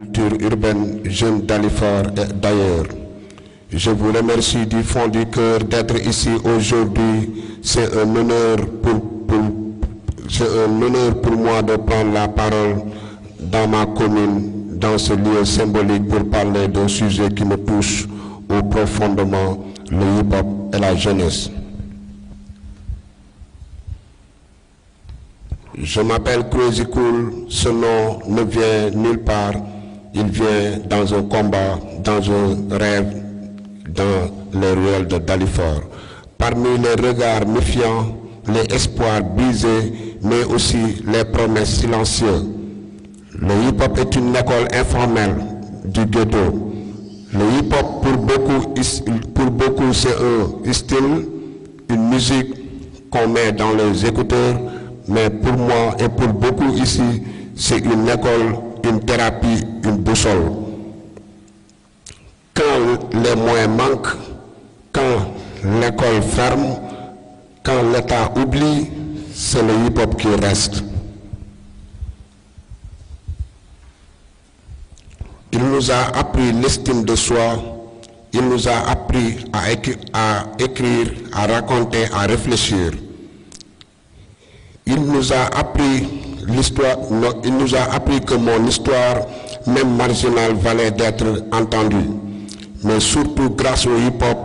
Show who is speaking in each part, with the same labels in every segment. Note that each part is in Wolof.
Speaker 1: culture urbaine jeune d'Alifort et d'ailleurs. Je vous remercie du fond du cœur d'être ici aujourd'hui. C'est un honneur pour moi de prendre la parole dans ma commune, dans ce lieu symbolique pour parler d'un sujet qui me touche au profondément, le hip-hop et la jeunesse. Je m'appelle Crazy Cool, ce nom ne vient nulle part, il vient dans un combat, dans un rêve, dans les ruelles de Dalifort. Parmi les regards méfiants, les espoirs brisés, mais aussi les promesses silencieuses. Le hip-hop est une école informelle du ghetto. Le hip-hop pour beaucoup c'est un style, une musique qu'on met dans les écouteurs, mais pour moi et pour beaucoup ici, c'est une école, une thérapie, une boussole. Quand les moyens manquent, quand l'école ferme, quand l'État oublie, c'est le hip-hop qui reste. Il nous a appris l'estime de soi, il nous a appris à écrire, à raconter, à réfléchir. Il nous a appris l'histoire, il nous a appris que mon histoire, même marginale, valait d'être entendue. Mais surtout grâce au hip-hop,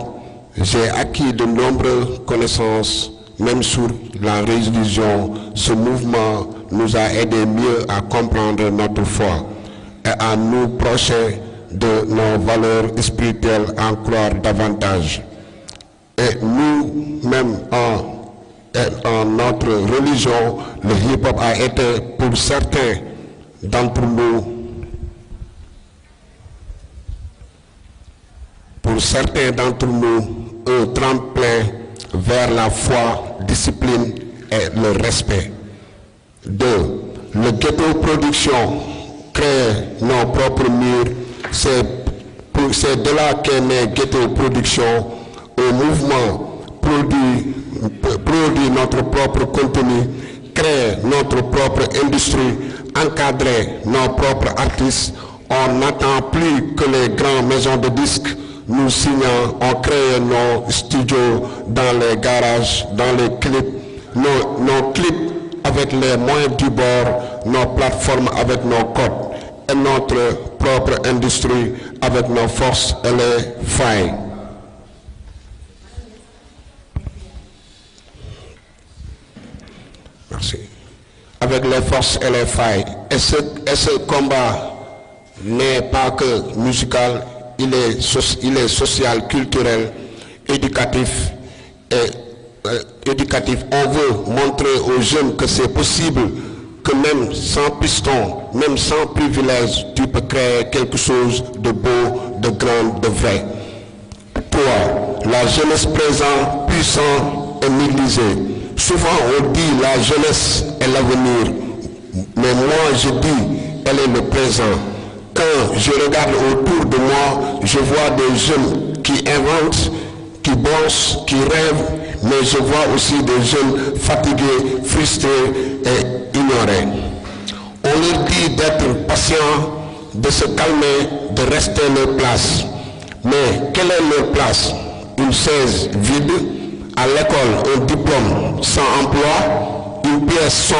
Speaker 1: j'ai acquis de nombreuses connaissances, même sur la religion. Ce mouvement nous a aidé mieux à comprendre notre foi et à nous procher de nos valeurs spirituelles, à en croire davantage. Et nous, même en notre religion, le hip-hop a été pour certains d'entre nous, un tremplin vers la foi, discipline et le respect. 2. Le ghetto production crée nos propres murs. C'est de là qu'est né ghetto production. Un mouvement produit notre propre contenu, crée notre propre industrie, encadrer nos propres artistes. On n'attend plus que les grandes maisons de disques nous signent, on crée nos studios dans les garages, dans les clips, nos clips avec les moyens du bord, nos plateformes avec nos codes et notre propre industrie avec nos forces et les failles. Merci. Avec les forces et les failles. Et ce combat n'est pas que musical, il est social, culturel, éducatif. On veut montrer aux jeunes que c'est possible, que même sans piston, même sans privilège, tu peux créer quelque chose de beau, de grand, de vrai. Toi, la jeunesse présente, puissante et négligée. Souvent on dit la jeunesse est l'avenir, mais moi je dis elle est le présent. Quand je regarde autour de moi, je vois des jeunes qui inventent, qui bossent, qui rêvent, mais je vois aussi des jeunes fatigués, frustrés et ignorés. On leur dit d'être patients, de se calmer, de rester leur place. Mais quelle est leur place? Une chaise vide, à l'école un diplôme sans emploi, une pièce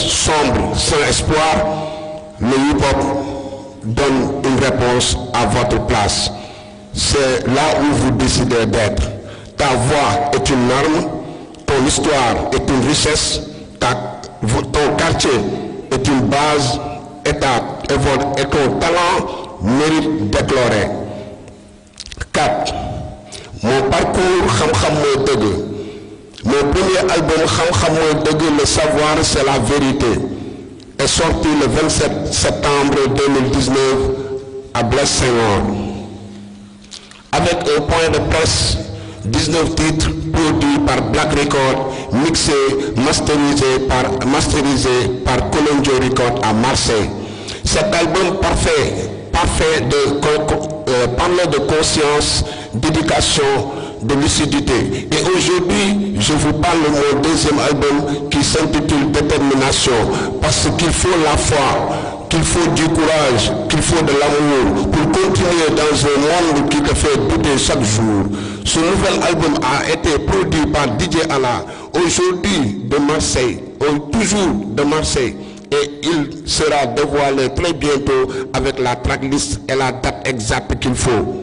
Speaker 1: sombre sans espoir. Le hip-hop donne une réponse à votre place. C'est là où vous décidez d'être. Ta voix est une arme, ton histoire est une richesse, ton quartier est une base et ton talent mérite d'éclore. 4. Mon parcours Xam-Xam Mooy Dëgg. Mon premier album Xam-Xam Mooy Dëgg, le savoir c'est la vérité, est sorti le 27 septembre 2019 à Blaise Senghor. Avec un point de presse, 19 titres produits par Black Record, mixés, masterisés par Columbia Record à Marseille. Cet album parfait parle de conscience, d'éducation, de lucidité. Et aujourd'hui, je vous parle de mon deuxième album qui s'intitule Détermination, parce qu'il faut la foi, qu'il faut du courage, qu'il faut de l'amour pour continuer dans un monde qui te fait douter chaque jour. Ce nouvel album a été produit par DJ Anna, aujourd'hui de Marseille, toujours de Marseille. Et il sera dévoilé très bientôt avec la tracklist et la date exacte qu'il faut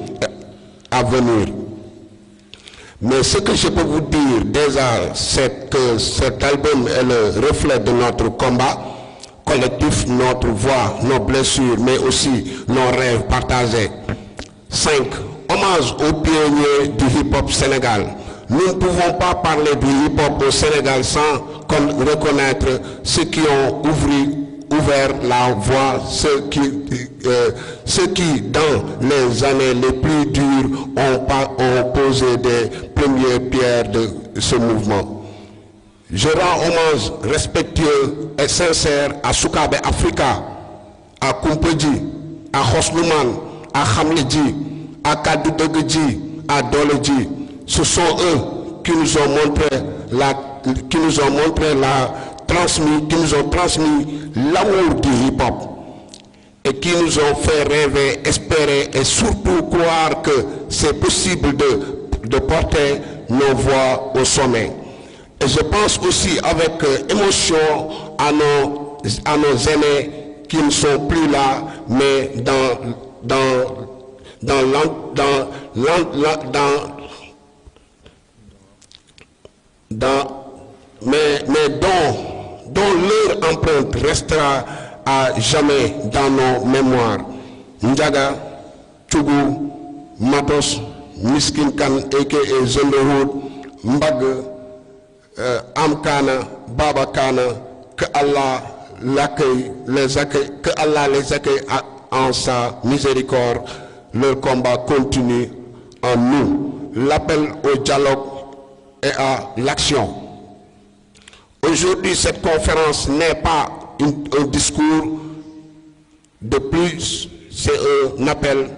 Speaker 1: à venir. Mais ce que je peux vous dire déjà, c'est que cet album est le reflet de notre combat collectif, notre voix, nos blessures, mais aussi nos rêves partagés. 5. Hommage aux pionniers du hip-hop Sénégal. Nous ne pouvons pas parler du hip-hop au Sénégal sans reconnaître ceux qui ont ouvert la voie, ceux qui, dans les années les plus dures, ont posé des premières pierres de ce mouvement. Je rends hommage respectueux et sincère à Soukabe Africa, à Kumpeji, à Hosnuman, à Khamledji, à Kadou Degedji, à Doledji. Ce sont eux qui nous ont transmis l'amour du hip-hop et qui nous ont fait rêver, espérer et surtout croire que c'est possible de porter nos voix au sommet. Et je pense aussi avec émotion à nos aînés qui ne sont plus là, mais mais dont leur empreinte restera à jamais dans nos mémoires. Ndiaga, Tchougou, Matos, Miskin Kan, a.k.a. Zonderhood, Mbag, Amkana, Baba Kana, que Allah les accueille en sa miséricorde. Leur combat continue en nous. L'appel au dialogue et à l'action. Aujourd'hui, cette conférence n'est pas un discours de plus, c'est un appel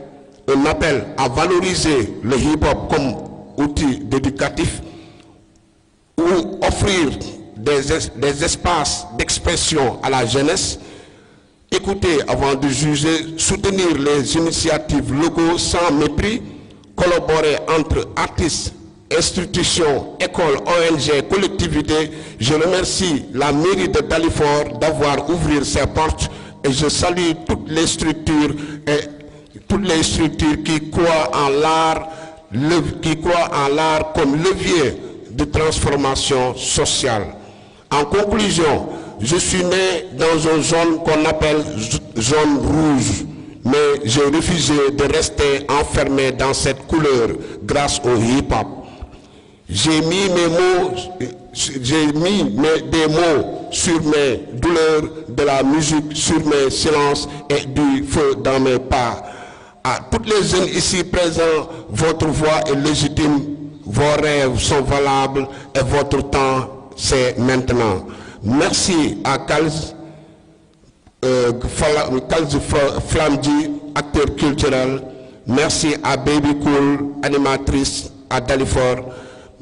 Speaker 1: à valoriser le hip-hop comme outil éducatif ou offrir des espaces d'expression à la jeunesse, écouter avant de juger, soutenir les initiatives locaux sans mépris, collaborer entre artistes, institutions, écoles, ONG, collectivités. Je remercie la mairie de Dalifort d'avoir ouvert ses portes et je salue toutes les structures qui croient en l'art comme levier de transformation sociale. En conclusion, je suis né dans une zone qu'on appelle zone rouge, mais j'ai refusé de rester enfermé dans cette couleur grâce au hip-hop. J'ai mis des mots sur mes douleurs, de la musique sur mes silences et du feu dans mes pas. À toutes les jeunes ici présents, votre voix est légitime, vos rêves sont valables et votre temps, c'est maintenant. Merci à Kalz Flamji, acteur culturel. Merci à Baby Cool, animatrice à Dalifort.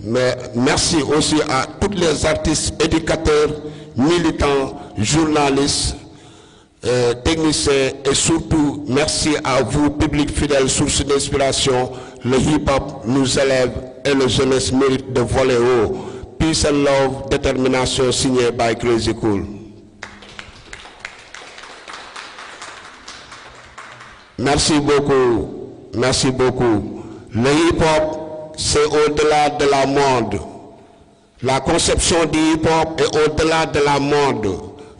Speaker 1: Mais merci aussi à tous les artistes, éducateurs, militants, journalistes, techniciens et surtout merci à vous, public fidèle, source d'inspiration. Le hip-hop nous élève et le jeunesse mérite de voler haut. Peace and love, détermination, signé by Crazy Cool. Merci beaucoup, merci beaucoup. Le hip-hop, c'est au-delà de la mode. La conception du hip-hop est au-delà de la mode.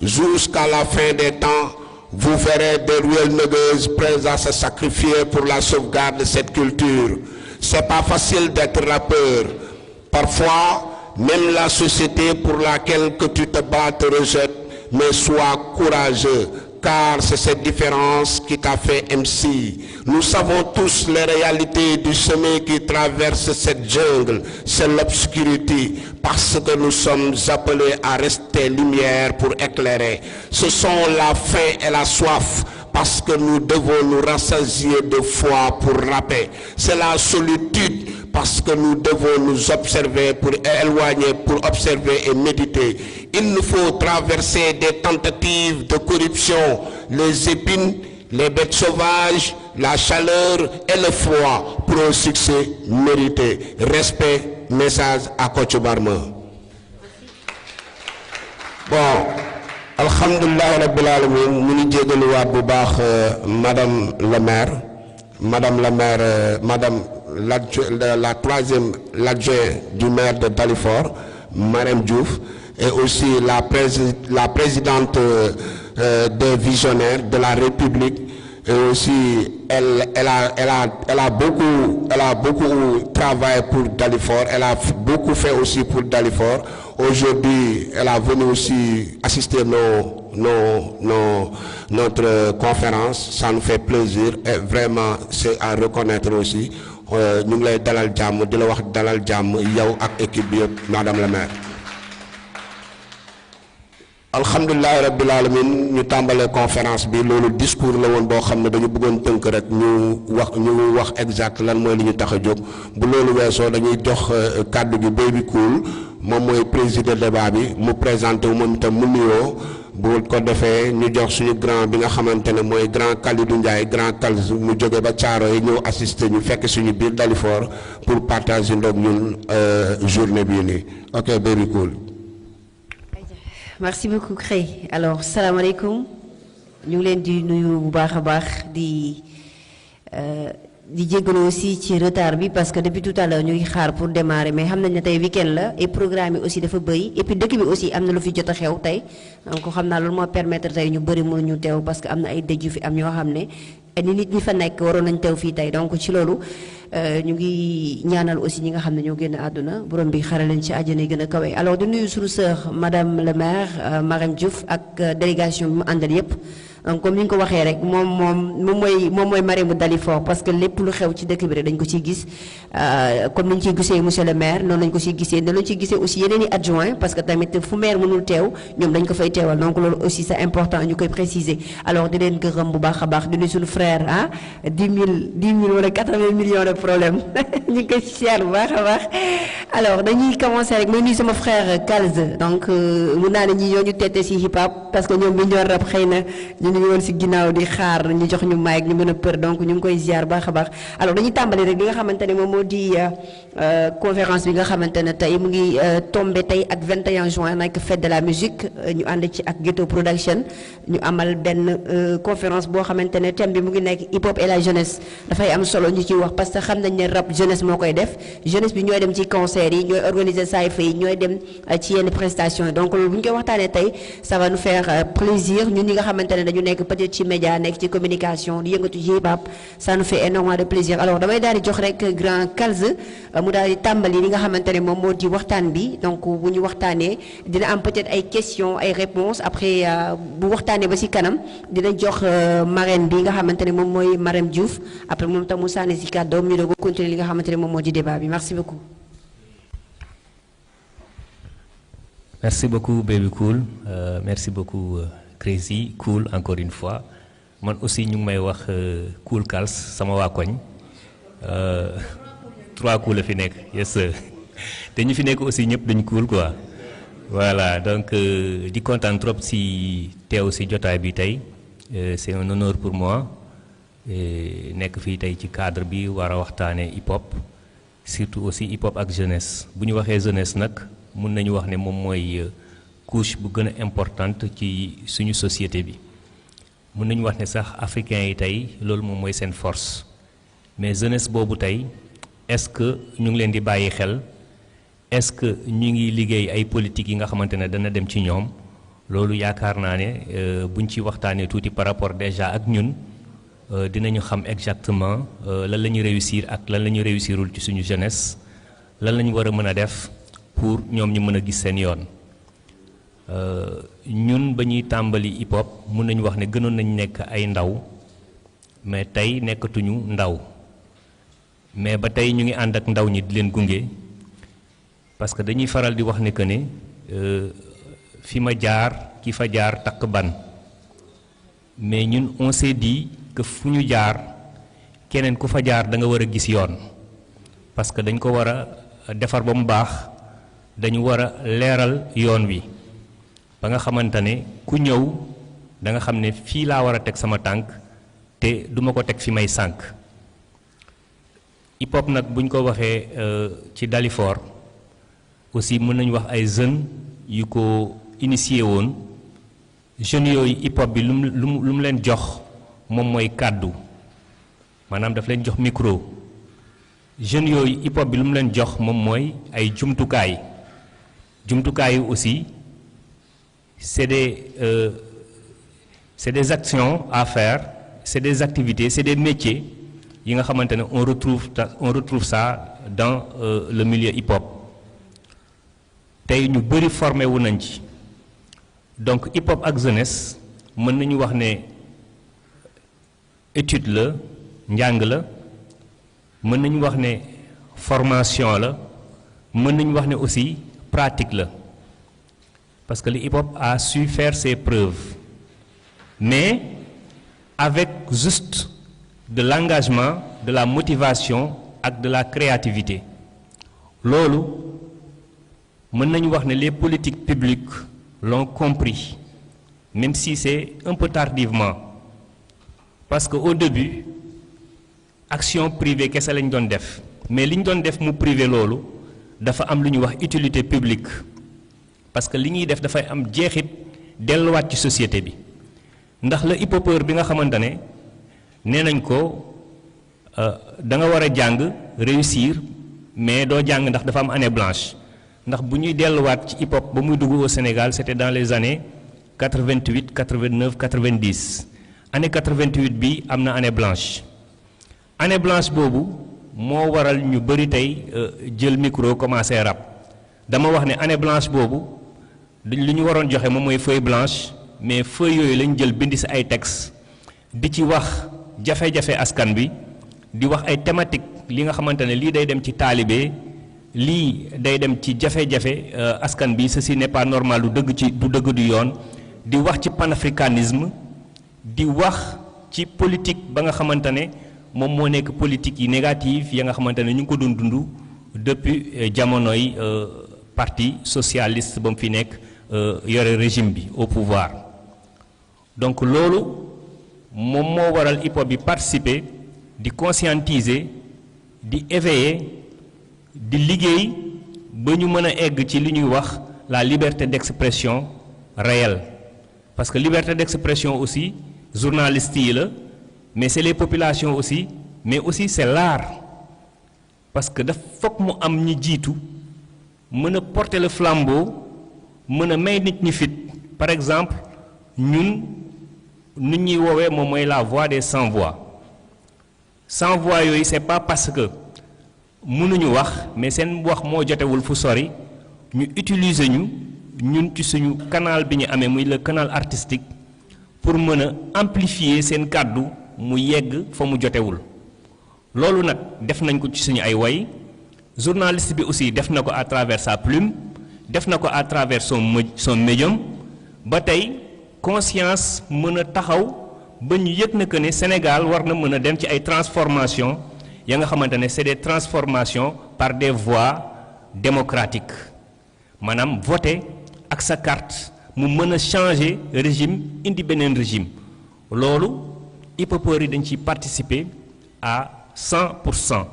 Speaker 1: Jusqu'à la fin des temps, vous verrez des real niggas prêts à se sacrifier pour la sauvegarde de cette culture. C'est pas facile d'être rappeur. Parfois, même la société pour laquelle que tu te bats te rejette, mais sois courageux, car c'est cette différence qui t'a fait MC. Nous savons tous les réalités du chemin qui traverse cette jungle, c'est l'obscurité, parce que nous sommes appelés à rester lumière pour éclairer. Ce sont la faim et la soif, parce que nous devons nous rassasier de foi pour rapper. C'est la solitude, parce que nous devons nous observer pour éloigner, pour observer et méditer. Il nous faut traverser des tentatives de corruption, les épines, les bêtes sauvages, la chaleur et le froid pour un succès mérité. Respect, message à Kocc Barma. Bon, alhamdulillah rabbil alamin, ñu ngi jégaluwaat bu baax madame la maire, madame la troisième l'adjoint du maire de Dalifort, Marème Diouf, et aussi la présidente des visionnaires de la République. Et aussi, elle a beaucoup travaillé pour Dalifort, elle a beaucoup fait aussi pour Dalifort. Aujourd'hui, elle a venu aussi assister notre conférence, ça nous fait plaisir et vraiment c'est à reconnaître aussi. Nous ngi lay dalal jàmm di la wax dalal jàmm yow ak équipe bi yëpp madame la maire. alhamdulilah rabbil alamin ñu tàmbalee conférence bi loolu discours la woon boo xam ne dañu bëggoon tënk rek ñu wax exact lan mooy li ñu tax a jóg bu loolu weesoo dañuy jox kàddu gi Baby Cool moom mooy président débat bi mu présenté wu moom itam mu nuyoo bu ko defee ñu jox suñu grand bi nga xamante ne mooy grand Kalidou Ndiaye grand Kalz mu jóge ba Thiaroye ñëw assister ñu fekk suñu biir Dalifort pour partager ndoog ñun journée bii nii ok Baby Cool.
Speaker 2: Merci beaucoup Cré. Alors salam alaikum. Ñu ngi leen di nuyu bu baax a baax di jégalu aussi ci retard bi parce que depuis tout à l'heure ñu ngi xaar pour démarrer mais xam nañ ne tey week-end la et programme yi aussi dafa bëri et puis dëkk bi aussi am na lu fi jot a xew tey donc xam naa loolu moo permettre tey ñu bëri mënuñu teew parce que am na ay dëj yu fi am ñoo xam ne ni nit ñi fa nekk waroon nañ teew fii tey donc ci loolu ñu ngi ñaanal aussi ñi nga xam ne ñoo génn àdduna borom bi xare leen ci àjjana yi gën a kawe. Alors di nuyu suñu sœur madame le maire Marème Diouf ak délégation bi mu àndal yépp donc comme ni ñu ko waxee rek moom mooy marraine Dalifort parce que lépp lu xew ci dëkk bi rek dañ ko ciy gis comme ni ñu ciy gisee monsieur le maire noonu lañ ko ciy gisee noonu lañ ciy gisee aussi yeneen i adjoint parce que tamit fu maire mënul teew ñoom dañ ko fay teewal donc loolu aussi c'est important ñu koy préciser. Alors di leen gërëm bu baax a baax di nuyu suñu frère 10 000 wala 80 millions de problèmes ñu ngi koy siyaar bu baax a baax. Alors dañuy commencer rek may nuyu sama frère Kalz donc mun naa ne ñi ñoo ñu tette ci hip hop parce que ñoom bi ñoo rap xëy na ñu ngi woon ci ginnaaw di xaar ñu jox ñu mic ñu mën a për donc ñu ngi koy ziar baax a baax. Alors dañuy tàmbali rek li nga xamante ne moom moo di conférence bi nga xamante ne tey mu ngi tombé tey ak 21 juin nekk fête de la musique ñu ànd ci ak Ghetto Production ñu amal benn conférence boo xamante ne thème bi mu ngi nekk hip hop et la jeunesse dafay am solo ñu ciy wax parce que xam nañ ne rap jeunesse moo koy def jeunesse bi ñooy dem ci concert yi ñooy organiser sayfa yi ñooy dem ci yenn prestations yi donc loolu bu ñu koy waxtaanee tey ça va nous faire plaisir ñun ñi nga xamante ne dañu nekk peut-être ci média nekk ci communication di yëngatu ci hip hop ça nous fait énormément de plaisir. Alors damay daal di jox rek grand Kalz mu daal di tàmbali li nga xamante ne moom moo di waxtaan bi donc bu ñu waxtaanee dina am peut-être ay questions ay réponses après bu waxtaanee ba ci kanam dina jox marraine bi nga xamante ne moom mooy Marème Diouf après moom tam mu sànni ci kàddoom ñu doog a continuer li nga xamante ne moom moo di débat bi merci beaucoup.
Speaker 3: Merci beaucoup Baby Cool merci beaucoup Crazy Cool encore une fois man aussi ñu ngi may wax Cool Kalz sama waa koñ 3 cool la fi nekk yes te ñu fi nekk aussi ñëpp dañu cool quoi voilà donc di kontaan trop si teew si jotaay bi tey c'est un honneur pour moi nekk fii tey ci cadre bi war a waxtaanee hip hop surtout aussi hip hop ak jeunesse bu ñu waxee jeunesse nag mun nañu wax ne moom mooy couche bu gën a importante ci suñu société bi mun nañu wax ne sax africains yi tey loolu moom mooy seen force mais jeunesse boobu tey est-ce que ñu ngi leen di bàyyi xel est-ce que ñu ngi liggéey ay politique yi nga xamante ne dana dem ci ñoom loolu yaakaar naa ne buñ ci waxtaanee tuuti par rapport déjà ak ñun dinañu xam exactement lan la ñu réussir ak lan la ñu réussirul ci suñu jeunesse lan la ñu war a mën a def pour ñoom ñu mën a gis seen yoon ñun ba ñuy tàmbali hip hop mun nañu wax ne gënoon nañ nekk ay ndaw mais tey nekkatuñu ndaw mais ba tey ñu ngi ànd ak ndaw ñi di leen gunge parce que dañuy faral di wax ne que ne fi ma jaar ki fa jaar takk ban mais ñun on s'est dit que fu ñu jaar keneen ku fa jaar da nga war a gis yoon parce que dañ ko war a defar ba mu baax dañu war a leeral yoon wi ba nga xamante ne ku ñëw da nga xam ne fii laa war a teg sama tànk te duma ko teg fi may sànk hip hop nag buñ ko waxee ci Dalifort aussi mën nañu wax ay jeunes yu ko initié woon jeunes yooyu hip hop bi lu mu leen jox moom mooy kàddu maanaam daf leen jox micro jeunes yooyu hip hop bi lu mu leen jox moom mooy ay jumtukaay yi aussi c'est des actions à faire c'est des activités c'est des métiers yi nga xamante ne on retrouve ça dans le milieu hip hop tey ñu bëri formé wu nañ ci donc hip hop ak jeunesse mën nañu wax ne étude la njàng la mën nañu wax ne formation la mën nañu wax ne aussi pratique la parce que le hip hop a su faire ses preuves mais avec juste de l'engagement de la motivation ak de la créativité loolu mën nañu wax ne les politiques publiques l'ont compris même si c'est un peu tardivement parce que au début action privée kese lañ doon def mais li ñu doon def mu privé loolu dafa am lu ñuy wax utilité publique parce que li ñuy def dafay am jeexit delluwaat ci société bi ndax la hip-hopeur bi nga xamante ne nee nañ ko da nga war a jàng réussir mais doo jàng ndax dafa am année blanche ndax bu ñuy delluwaat ci hip hop ba muy dugg au Sénégal c'était dans les années 88 89 90 année 88 bi am na année blanche boobu moo waral ñu bëri tey jël micro commencé rap dama wax ne année blanche boobu li ñu waroon joxe moom mooy feuille blanche mais feuille yooyu lañ jël bindi ci ay textes di ci wax jafe-jafe askan bi di wax ay thématiques li nga xamante ne lii day dem ci taalibe lii day dem ci jafe-jafe askan bi ceci n'est pas normal du dëgg du yoon di wax ci panafricanisme di wax ci politique ba nga xamante ne moom moo nekk politique yi négative ya nga xamante ne ñu ngi ko doon dund depuis jamonoy parti socialiste ba mu fi nekk yore régime bi au pouvoir donc loolu moom moo waral hip hop bi participer di conscientiser di éveiller di liggéey ba ñu mën a egg ci li ñuy wax la liberté d'expression réelle parce que liberté d'expression aussi journalistes yi la mais c'est les populations aussi mais aussi c'est l'art parce que daf fokk mu am ñi jiitu mën a porter le flambeau mën a may nit ñi fit par exemple ñun nit ñuy woowee moom mooy la voix des sans voix yooyu c'est pas parce que mënuñu wax mais seen wax moo jotewul fu sori ñu utiliser ñun ci suñu canal bi ñu amee muy le canal artistique pour mën a amplifier seen kàddu mu yegg fa mu jotewul loolu nag def nañ ko ci suñu ay way journaliste bi aussi def na ko à travers sa plume def na ko à travers son médium ba tey conscience mën a taxaw ba ñu yëg na que ne Sénégal war na mën a dem ci ay transformations ya nga xamante ne c'est des transformations par des voies démocratiques maanaam voter ak sa carte mu mën a changer régime indi beneen régime loolu hip-hopeurs yi dañ ciy participer à 100%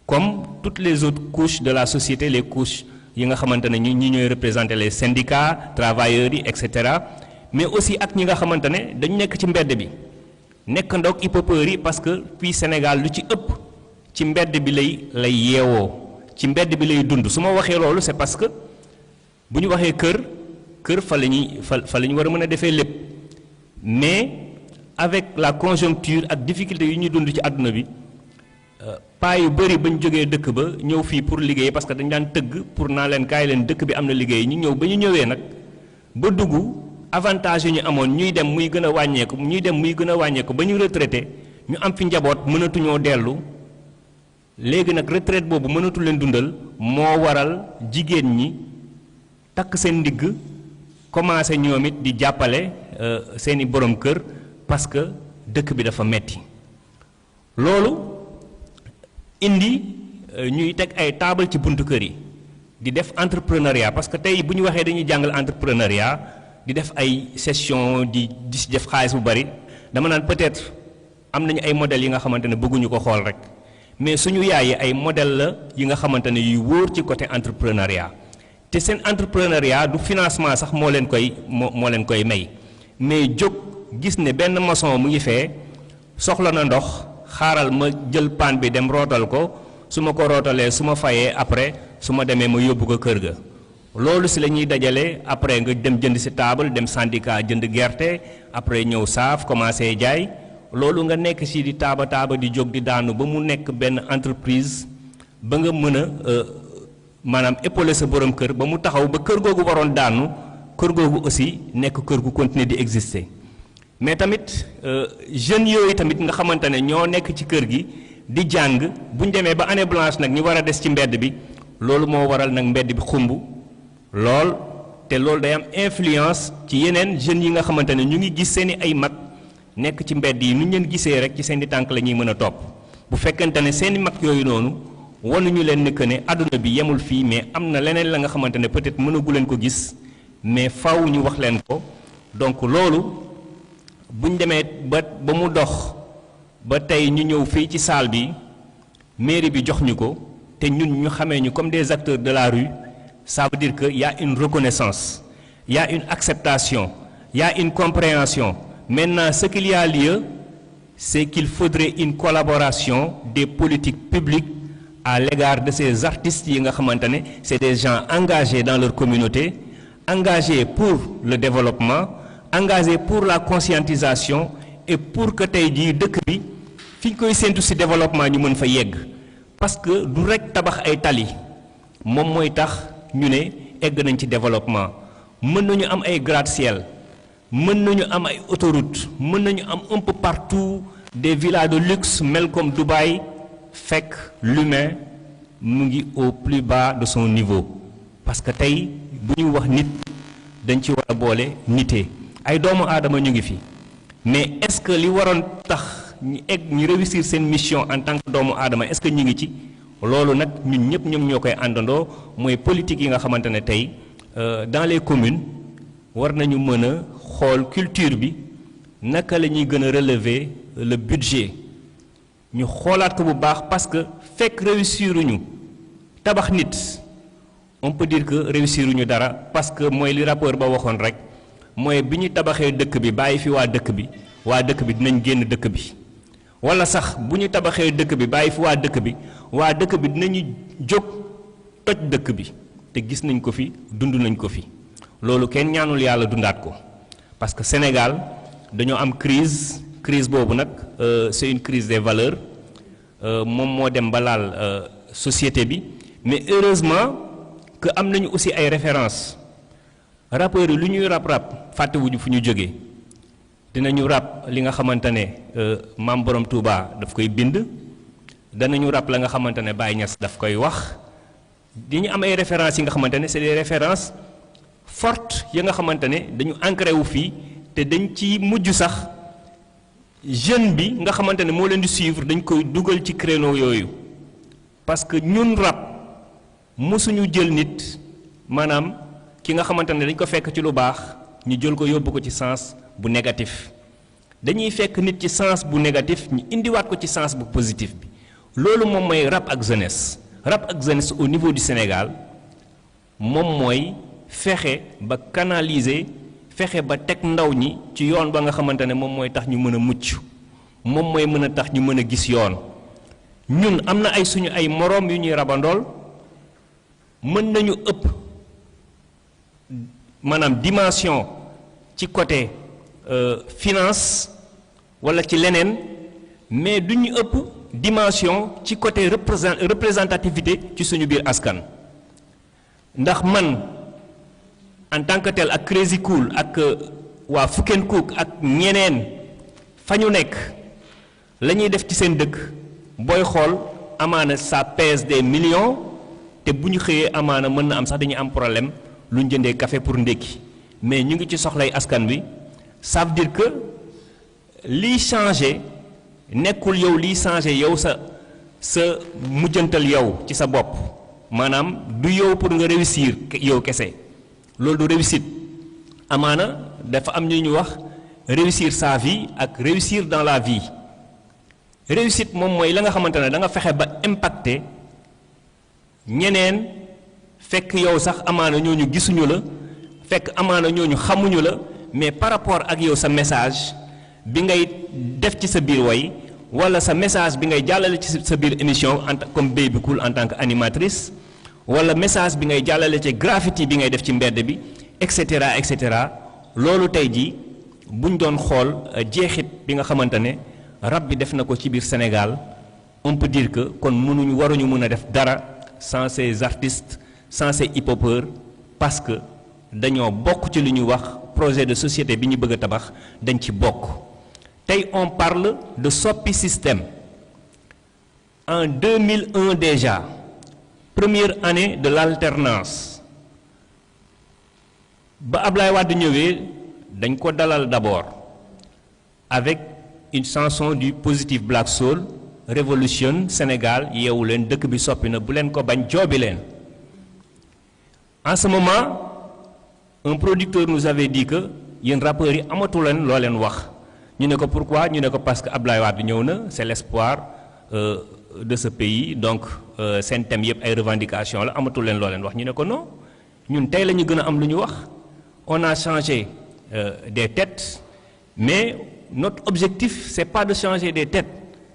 Speaker 3: comme toutes les autres couches de la société les couches yi nga xamante ne ñi ñooy représenter les syndicats travailleurs yi etc. mais aussi ak ñi nga xamante ne dañu nekk ci mbedd bi nekk ndoog hip-hopeurs yi parce que fii Sénégal lu ci ëpp ci mbedd bi lay yeewoo ci mbedd bi lay dund su ma waxee loolu c'est parce que bu ñu waxee kër fa la ñu war a mën a defee lépp mais avec la conjoncture ak difficulté yu ñuy dund ci àdduna bi paa yu bëri ba ñu jógee dëkk ba ñëw fii pour liggéey parce que dañ daan tëgg pour naa leen kaay leen dëkk bi am na liggéey ñu ñëw ba ñu ñëwee nag ba dugg avantage yu ñu amoon ñuy dem muy gën a wàññeeku ba ñu retraité ñu am fi njaboot mënatuñoo dellu léegi nag retraite boobu mënatu leen dundal moo waral jigéen ñi takk seen ndigg commencé ñoom it di jàppale seeni borom kër parce que dëkk bi dafa metti loolu indi ñuy teg ay table ci buntu kër yi di def entrepreneuriat parce que tey bu ñu waxee dañuy jàngal entrepreneuriat di def ay session di def xaalis bu bari dama naan peut-être am nañu ay modèles yi nga xamante ne bëgguñu ko xool rek mais suñu yaay ay modèle la yi nga xamante ne yuy wóor ci côté entrepreneuriat te seen entrepreneuriat du financement sax moo leen koy may mais jóg gis ne benn maçon mu ngi fee soxla na ndox xaaral ma jël paan bi dem rootal ko su ma ko rootalee su ma fayee après su ma demee ma yóbbu ko kër ga loolu si la ñuy dajale après nga dem jënd si table dem syndicat jënd gerte après ñëw saaf commencé jaay loolu nga nekk si di taaba di jóg di daanu ba mu nekk benn entreprise ba nga mën a maanaam épauler sa borom kër ba mu taxaw ba kër googu waroon daanu kër googu aussi nekk kër gu continuer di exister mais tamit jeunes yooyu tamit nga xamante ne ñoo nekk ci kër gi di jàng bu ñu demee ba année blanche nag ñu war a des ci mbedd bi loolu moo waral nag mbedd bi xumb lool te loolu day am influence ci yeneen jeunes yi nga xamante ne ñu ngi gis seeni ay mag nekk ci mbedd yi nu ñu leen gisee rek ci seeni tànk la ñuy mën a topp bu fekkente ne seeni mag yooyu noonu wanuñu leen ne que ne àdduna bi yemul fii mais am na leneen la nga xamante ne peut-être mënagu leen ko gis mais faw ñu wax leen ko donc loolu buñ demee ba mu dox ba tey ñu ñëw fii ci salle bi mairie bi jox ñu ko te ñun ñu xamee ñu comme des acteurs de la rue ça veut dire que y a une reconnaissance il y a une acceptation il y a une compréhension maintenant ce qu'il y a lieu c'est qu'il faudrait une collaboration des politiques publiques à l'égard de ces artistes yi nga xamante ne c'est des gens engagés dans leur communauté engagés pour le développement engagés pour la conscientisation et pour que tey jii dëkk bi fi ñu koy séntu ci développement ñu mën fa yegg parce que du rek tabax ay tali moom mooy tax ñu ne egg nañ ci développement mën nañu am ay gratte-ciel mën nañu am ay autoroute mën nañu am un peu partout des villas de luxe mel comme Dubaï fekk l'humain mu ngi au plus bas de son niveau parce que tey bu ñuy wax nit dañ ci war a boole nitee ay doomu aadama ñu ngi fi mais est-ce que li waroon tax ñu réussir seen mission en tant que doomu aadama est-ce que ñu ngi ci loolu nag ñun ñëpp ñoom ñoo koy àndandoo mooy politique yi nga xamante ne tey dans les communes war nañu mën a xool culture bi naka la ñuy gën a relever le budget ñu xoolaat ko bu baax parce que fekk réussiruñu tabax nit on peut dire que réussiruñu dara parce que mooy li rapport ba waxoon rek mooy bi ñu tabaxee dëkk bi bàyyi fi waa dëkk bi dinañ génn dëkk bi wala sax bu ñu tabaxee dëkk bi bàyyi fi waa dëkk bi dinañu jóg toj dëkk bi te gis nañ ko fi dund nañ ko fi loolu kenn ñaanul yàlla dundaat ko parce que Sénégal dañoo am crise boobu nag c'est une crise des valeurs moom moo dem ba laal société bi mais heureusement que am nañu aussi ay références rappeurs yi lu ñuy rap fàttewuñu fu ñu jógee dinañu rap li nga xamante ne Maam Borom Touba daf koy bind danañu rap la nga xamante ne Baye Niass daf koy wax dañu am ay références yi nga xamante ne c'est des références fortes yi nga xamante ne dañu ancré wu fii te dañ ci mujj sax jeune bi nga xamante ne moo leen di suivre dañ koy dugal ci créneau yooyu parce que ñun rap mësuñu jël nit maanaam ki nga xamante ne dañ ko fekk ci lu baax ñu jël ko yóbbu ko ci sens bu négatif dañuy fekk nit ci sens bu négatif ñu indiwaat ko ci sens bu positif bi loolu moom mooy rap ak jeunesse au niveau du Sénégal moom mooy fexe ba canaliser fexe ba teg ndaw ñi ci yoon ba nga xamante ne moom mooy tax ñu mën a mucc moom mooy mën a tax ñu mën a gis yoon ñun am na ay suñu ay moroom yu ñuy rabandool mën nañu ëpp maanaam dimension ci côté finance walla ci leneen mais du ñu ëpp dimension ci côté représentativité ci suñu biir askan ndax man en tant que tel ak Crazy Cool ak waa Fuken Cook ak ñeneen fa ñu nekk la ñuy def ci seen dëkk booy xool amaana ça pèse des millions te bu ñu xëyee amaana mën na am sax dañuy am problème lu ñu jëndee café pour ndékki mais ñu ngi ci soxlay askan wi ça veut dire que liy changé nekkul yow liy changé yow sa sa mujjantal yow ci sa bopp maanaam du yow pour nga réussir yow kese loolu du réussite amaana dafa am ñu wax réussir sa vie ak réussir dans la vie réussite moom mooy la nga xamante ne da nga fexe ba impacter ñeneen fekk yow sax amaana ñooñu gisuñu la fekk amaana ñooñu xamuñu la mais par rapport ak yow sa message bi ngay def ci sa biir way wala sa message bi ngay jàllale ci sa biir émission comme Baby Cool en tant que animatrice wala message bi ngay jàllale ci graffiti bi ngay def ci mbedd bi et cetera loolu tey jii buñ doon xool jeexit bi nga xamante ne rap bi def na ko ci biir Sénégal on peut dire que kon waruñu mën a def dara sans ces artistes sans ces hip-hopeurs parce que dañoo bokk ci li ñu wax projet de société bi ñu bëgg a tabax dañ ci bokk tey on parle de Sopi System en 2001 déjà première année de l'alternance ba Ablaye Wade ñëwee dañ ko dalal d'abord avec une chanson du Positive Black Soul Révolution Sénégal yeewu leen dëkk bi soppi na bu leen ko bañ joobi leen en ce moment un producteur nous avait dit que yéen rappeurs yi amatu leen loo leen wax ñu ne ko pourquoi ñu ne ko parce que Ablaye Wade ñëw na c'est l'espoir de ce pays donc seen thème yëpp ay revendications la amatu leen loo leen wax ñu ne ko non ñun tey la ñu gën a am lu ñu wax on a changé des têtes mais notre objectif c'est pas de changer des têtes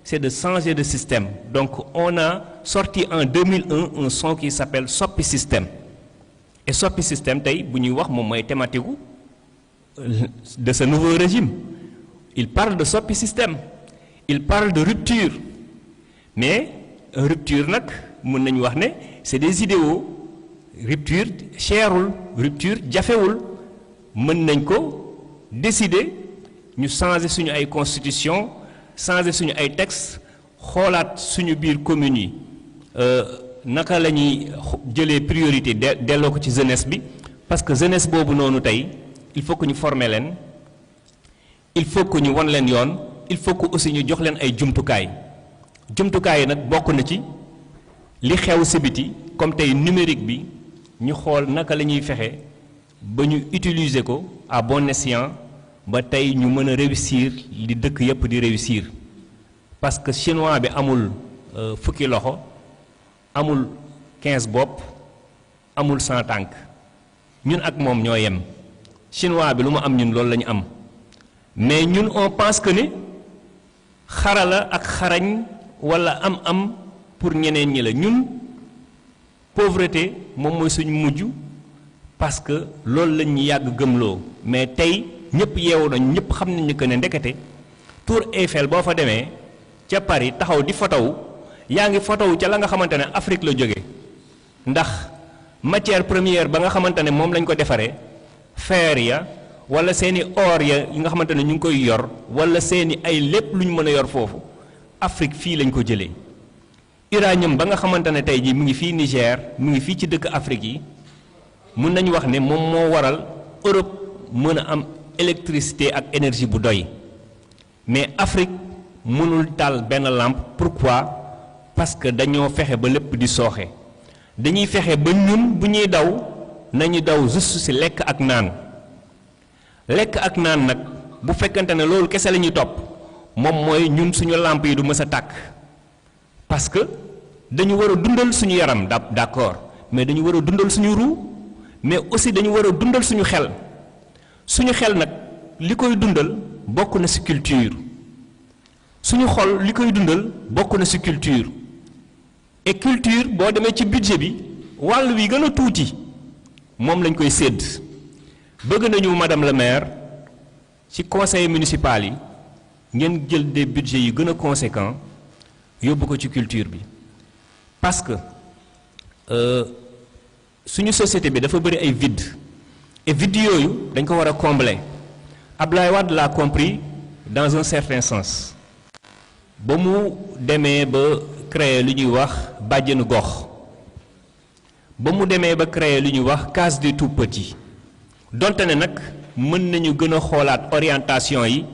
Speaker 3: c'est de changer de système donc on a sorti en 2001 un son qui s'appelle Sopi System et Sopi System tey bu ñuy wax moom mooy thématique de ce nouveau régime il parle de Sopi System il parle de rupture mais rupture nag mën nañu wax ne c'est des idéaux rupture cherul rupture jafewul mën nañ ko décider ñu changer suñu ay constitution changer suñu ay textes xoolaat suñu biir communes yi naka la ñuy jëlee priorité delloo ko ci jeunesse bi parce que jeunesse boobu noonu tey il faut que ñu former leen il faut que ñu wan leen yoon il faut que aussi ñu jox leen ay jumtukaay yi nag bokk na ci li xew si biti comme tey numérique bi ñu xool naka la ñuy fexe ba ñu utiliser ko à bon escient ba tey ñu mën a réussir li dëkk yépp di réussir parce que chinois bi amul fukki loxo amul 15 bopp amul 100 tànk ñun ak moom ñoo yem chinois bi lu mu am ñun loolu la ñu am mais ñun on pense que ni xarala ak xarañ walla am pour ñeneen ñi la ñun pauvreté moom mooy suñu mujj parce que loolu lañ ñu yàgg gëmloo mais tey ñëpp yeewu nañ ñëpp xam nañu que ne ndekete Tour Eiffel boo fa demee ca Paris taxaw di photowu yaa ngi photowu ca la nga xamante ne Afrique la jóge ndax matière première ba nga xamante ne moom lañ ko defaree fer ya wala seeni or ya yi nga xamante ne ñu ngi koy yor wala seeni ay lépp lu ñu mën a yor foofu Afrique fii lañ ko jëlee uranium ba nga xamante ne tey jii mu ngi fii Niger mu ngi fii ci dëkk Afrique yi mun nañu wax ne moom moo waral Europe mën a am électricité ak énergie bu doy mais Afrique mënul taal benn lampe pourquoi parce que dañoo fexe ba lépp di sooxe dañuy fexe ba ñun bu ñuy daw nañu daw juste ci lekk ak naan nag bu fekkante ne loolu kese la ñuy topp moom mooy ñun suñu lampe yi du mës a tàkk parce que dañu war a dundal suñu yaram d'accord mais dañu war a dundal suñu ruu mais aussi dañu war a dundal suñu xel nag li koy dundal bokk na ci culture suñu xol li koy dundal bokk na ci culture et culture boo demee ci budget bi wàll wi gën a tuuti moom lañ koy sédd bëgg nañu madame la maire ci conseil municipal yi ngeen jël des budgets yu gën a conséquents yóbbu ko ci culture bi parce que suñu société bi dafa bëri ay vide et vide yooyu dañ ko war a combler Ablaye Wade l'a compris dans un certain sens ba mu demee ba créer lu ñuy wax bàjjenu gox ba mu demee ba créer lu ñuy wax case des tout-petits donte ne nag mën nañu gën a xoolaat orientation yi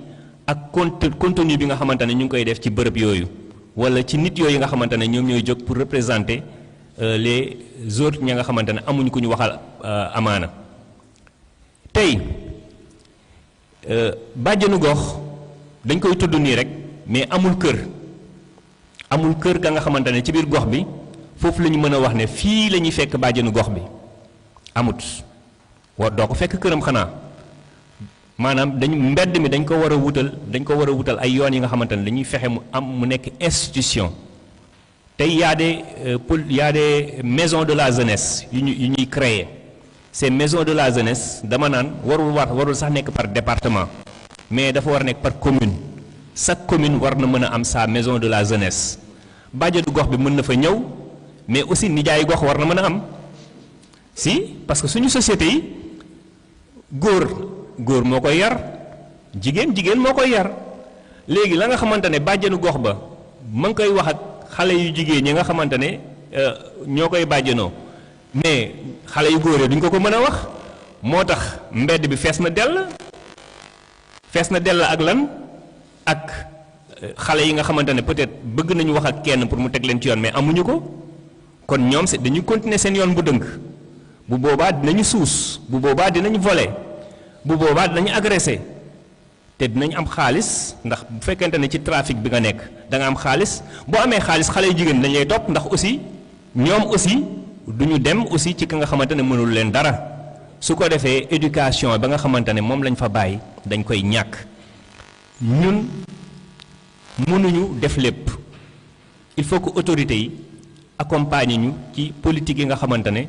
Speaker 3: ak contenu bi nga xamante ne ñu ngi koy def ci bërëb yooyu wala ci nit yooyu nga xamante ne ñoom ñooy jóg pour représenter les autres ña nga xamante ne amuñu ku ñu waxal amaana. tey bàjjenu gox dañ koy tudd nii rek mais amul kër ga nga xamante ne ci biir gox bi foofu la ñu mën a wax ne fii la ñuy fekk bàjjenu gox bi amut doo ko fekk këram xanaa maanaam mbedd mi dañ ko war a wutal ay yoon yi nga xamante ne dañuy fexe mu nekk institution. tey y a des maisons de la jeunesse yu ñuy créer ces maisons de la jeunesse dama naan warul sax nekk par département mais dafa war a nekk par commune. chaque commune war na mën a am sa maison de la jeunesse bàjjenu gox bi mën na fa ñëw mais aussi nijaayu gox war na mën a am si parce que suñu société yi góor moo koy yar jigéen moo koy yar léegi la nga xamante ne bàjjenu gox ba ma ngi koy wax ak xale yu jigéen ñi nga xamante ne ñoo koy bàjjenoo mais xale yu góor yi duñ ko mën a wax moo tax mbedd bi fees na dell ak lan ak xale yi nga xamante ne peut-être bëgg nañu wax ak kenn pour mu teg leen ci yoon mais amuñu ko kon ñoom dañuy continuer seen yoon bu dëng bu boobaa dinañu suus bu boobaa dinañu voler bu boobaa dinañu agressé te dinañ am xaalis ndax bu fekkente ne ci trafic bi nga nekk da nga am xaalis boo amee xaalis xale yu jigéen dañ lay topp ndax aussi ñoom aussi duñu dem aussi ci ka nga xamante ne mënul leen dara su ko defee éducation ba nga xamante ne moom lañ fa bàyyi dañ koy ñàkk. ñun mënuñu def lépp il faut que autorités yi accompagner ñu ci politique yi nga xamante ne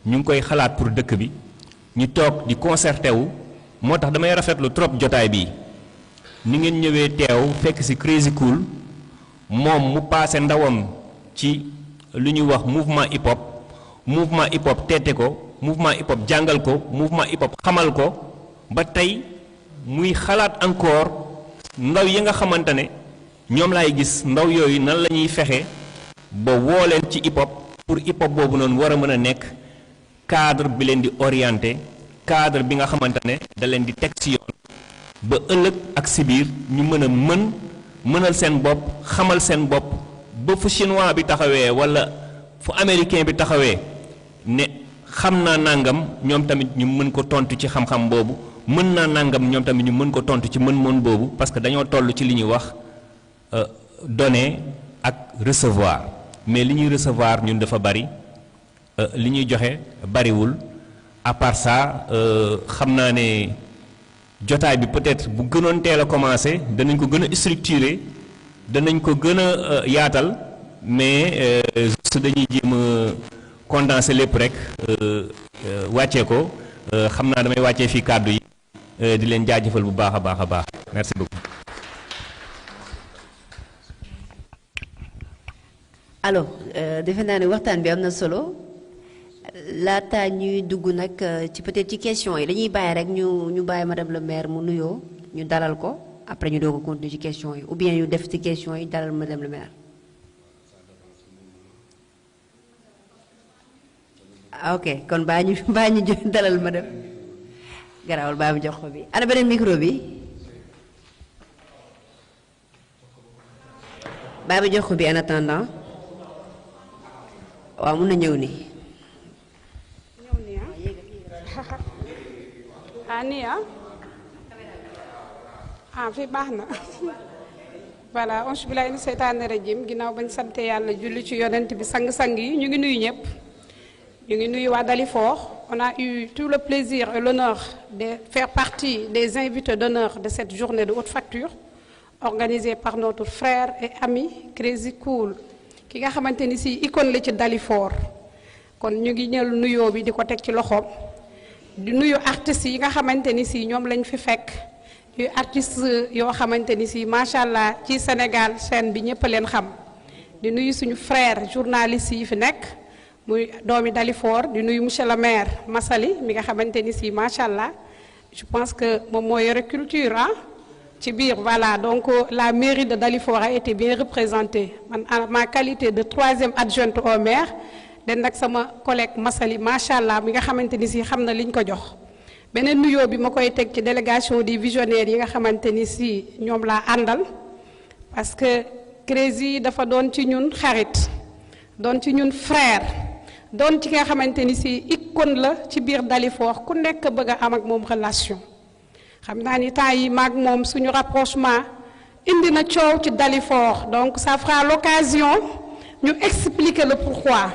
Speaker 3: ñu ngi koy xalaat pour dëkk bi ñu toog di concerté wu moo tax damay rafetlu trop jotaay bii ni ngeen ñëwee teew fekk ci Crazy Cool moom mu paase ndawam ci lu ñuy wax mouvement hip hop teete ko mouvement hip hop jàngal ko mouvement hip hop xamal ko ba tey muy xalaat encore ndaw yi nga xamante ne ñoom laay gis ndaw yooyu nan la ñuy fexe ba woo leen ci hip hop pour hip hop boobu noonu war a mën a nekk cadre bi leen di orienté cadre bi nga xamante ne da leen di teg ci yoon ba ëllëg ak si biir ñu mën a mënal seen bopp xamal seen bopp ba fu chinois bi taxawee walla fu américain bi taxawee ne xam naa nangam ñoom tamit ñu mën ko tontu ci xam-xam boobu mën naa nangam ñoom tamit ñu mën ko tontu ci mën-mën boobu parce que dañoo toll ci li ñuy wax donner ak recevoir mais li ñuy recevoir ñun dafa bari li ñuy joxe bariwul à part ça xam naa ne jotaay bi peut-être bu gënoon teel a commencé danañ ko gën a structuré danañ ko gën a yaatal mais juste dañuy jéem a condenser lépp rek wàccee ko xam naa damay wàccee fii kàddu yi di leen jaajëfal bu baax a baax a baax merci beaucoup.
Speaker 2: alors defe naa ne waxtaan bi am na solo laata ñuy dugg nag ci peut-être ci question yi dañuy bàyyi rek ñu bàyyi madame le maire mu nuyoo ñu dalal ko après ñu doog a continuer ci question yi ou bien ñu def ci question yi dalal madame le maire. ok kon baa ñu dalal madame garawal baa mu jox ko bi ana beneen micro bi baa mu jox ko bi en attendant waaw mun na ñëw nii
Speaker 4: fi baax na voilà auzu billaahi mina seytaani rajiim ginnaaw bañ sante yàlla julli ci yonent bi sang-sang yi ñu ngi nuyu ñëpp ñu ngi nuyu waa Dalifort. On a eu tout le plaisir et l'honneur de faire partie des invités d'honneur de cette journée de haute facture organisée par notre frère et ami Crazy Cool ki nga xamante ni si icône la ci Dalifort kon ñu ngi ñël nuyoo bi di ko teg ci loxoom di nuyu artistes yi nga xamante ni si ñoom lañ fi fekk yu artistes yoo xamante ni si macha allah ci Sénégal chaîne bi ñëpp leen xam di nuyu suñu frère journaliste yi fi nekk. muy doomi Dalifort di nuyu monsieur le maire Massaly mi nga xamante ni si macha allah je pense que moom moo yore culture ci biir voilà donc la mairie de Dalifort a été bien représentée man en ma qualité de 3e adjointe au maire den nag sama collègue Massaly macha allah mi nga xamante ni si xam na liñ ko jox. beneen nuyoo bi ma koy teg ci délégation des visionnaires yi nga xamante ni si ñoom laa àndal parce que Crazy dafa doon ci ñun xarit doon ci ñun frère doon ci nga xamante ni si icône la ci biir Dalifort ku nekk bëgg a am ak moom relation xam naa ni temps yi maag moom suñu rapprochement indi na coow ci Dalifort donc ça fera l'occasion ñu expliquer le pourquoi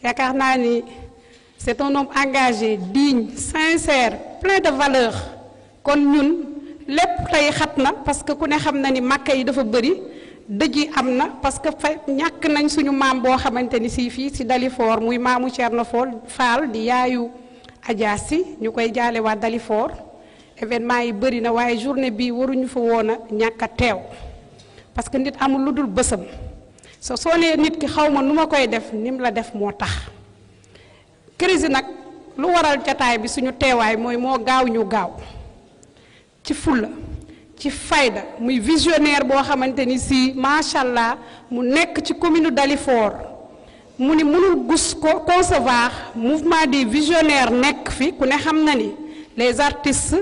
Speaker 4: yaakaar naa ni c'est un homme engagé digne sincère plein de valeurs kon ñun lépp tey xat na parce que ku ne xam na ni màkka yi dafa bëri dëj yi am na parce que fa ñàkk nañ suñu maam boo xamante ni si fii si Dalifort muy maamu Thierno Fall di yaayu Adja Si ñu koy jaale waa Dalifort événement yi bëri na waaye journée bii waruñu fa woon a ñàkk a teew parce que nit amul lu dul bësam soo nee nit ki xaw ma nu ma koy def ni mu la def moo tax Crazy nag lu waral jataay bi suñu teewaay mooy moo gaaw ñu gaaw ci fulla ci fayda muy visionnaire boo xamante ni si macha allah mu nekk ci commune Dalifort mu ni mënul concevoir mouvement des visionnaires nekk fi ku ne xam na ni les artistes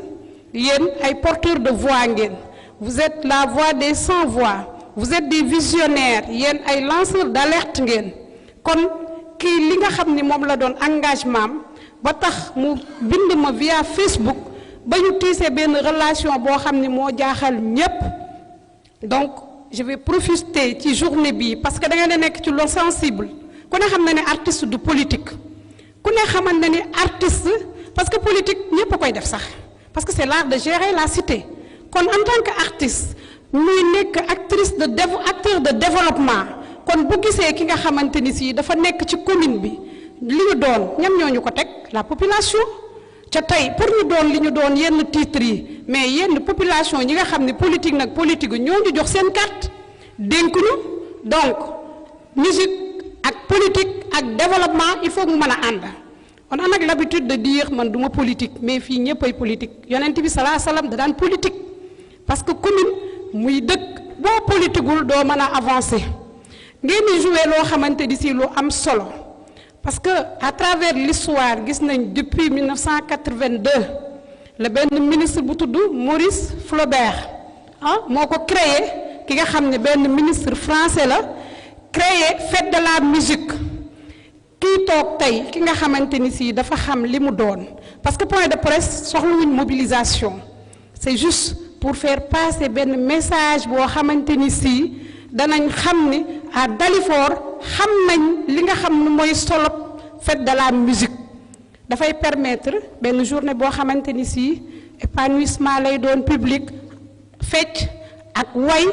Speaker 4: yéen ay porteurs de voix ngeen vous êtes la voix des sans voix vous êtes des visionnaires yéen ay lanceurs d'alerte ngeen kon kii li nga xam ni moom la doon engagement ba tax mu bind ma via Facebook ba ñu tiisee benn relation boo xam ni moo jaaxal ñépp donc je vais profiter ci journée bi parce que da ngeen a nekk ci lu sensible ku ne xam na ne artiste du politique ku ne xamal na ni artiste parce que politique ñépp a koy def sax parce que c'est l'art de gérer la cité kon en tant que artiste muy nekk acteur de développement kon bu gisee ki nga xamante ni si dafa nekk ci commune bi li ñu doon ñam ñooñu ko teg la population ca tey pour ñu doon li ñu doon yenn titres yi mais yenn population ñi nga xam ne politique nag politique ñoo ñu jox seen carte dénk ñu donc musique ak politique ak développement il faut mu mën a ànd on a nag l'habitude de dire man du ma politique mais fii ñëpp ay politique yonent bi sallallahu alayhi wasallam da daan politique parce que commune muy dëkk boo politiqueul doo mën a avancer ngeen di jouer loo xamante ni si lu am solo parce que à travers l'histoire gis nañ depuis 1982 le benn ministre bu tudd Maurice Flaubert moo ko créé ki nga xam ne benn ministre français la créé fête de la musique kii toog tey ki nga xamante ni si dafa xam li mu doon parce que point de presse soxlawuñ mobilisation c'est juste pour faire passer benn message boo xamante ni si danañ xam ni à Dalifort xam nañ li nga xam ne mooy solo fête de la musique dafay permettre benn journée boo xamante ni si épanouissement lay doon public fecc ak way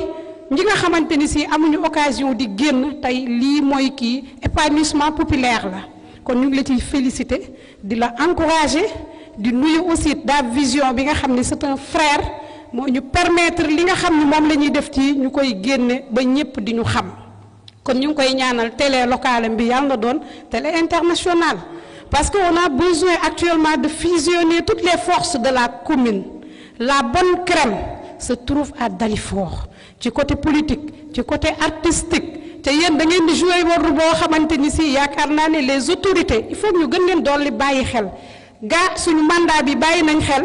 Speaker 4: ñi nga xamante ni si amuñu occasion di génn tey lii mooy kii épanouissement populaire la kon ñu ngi la ciy féliciter di la encourager di nuyu aussi Dave Vision bi nga xam ne c'est un frère moo ñu permettre li nga xam ne moom la ñuy def ci ñu koy génne ba ñépp di ñu xam kon ñu ngi koy ñaanal télé locale bi yàlla na doon télé internationale parce que on a besoin actuellement de fusionner toutes les forces de la commune la bonne crème se trouve à Dalifort ci côté politique ci côté artistique te yéen da ngeen di jouer rôle boo xamante ni si yaakaar naa ne les autorités il faut ñu gën leen dolli bàyyi xel gaa suñu mandat bi bàyyi nañ xel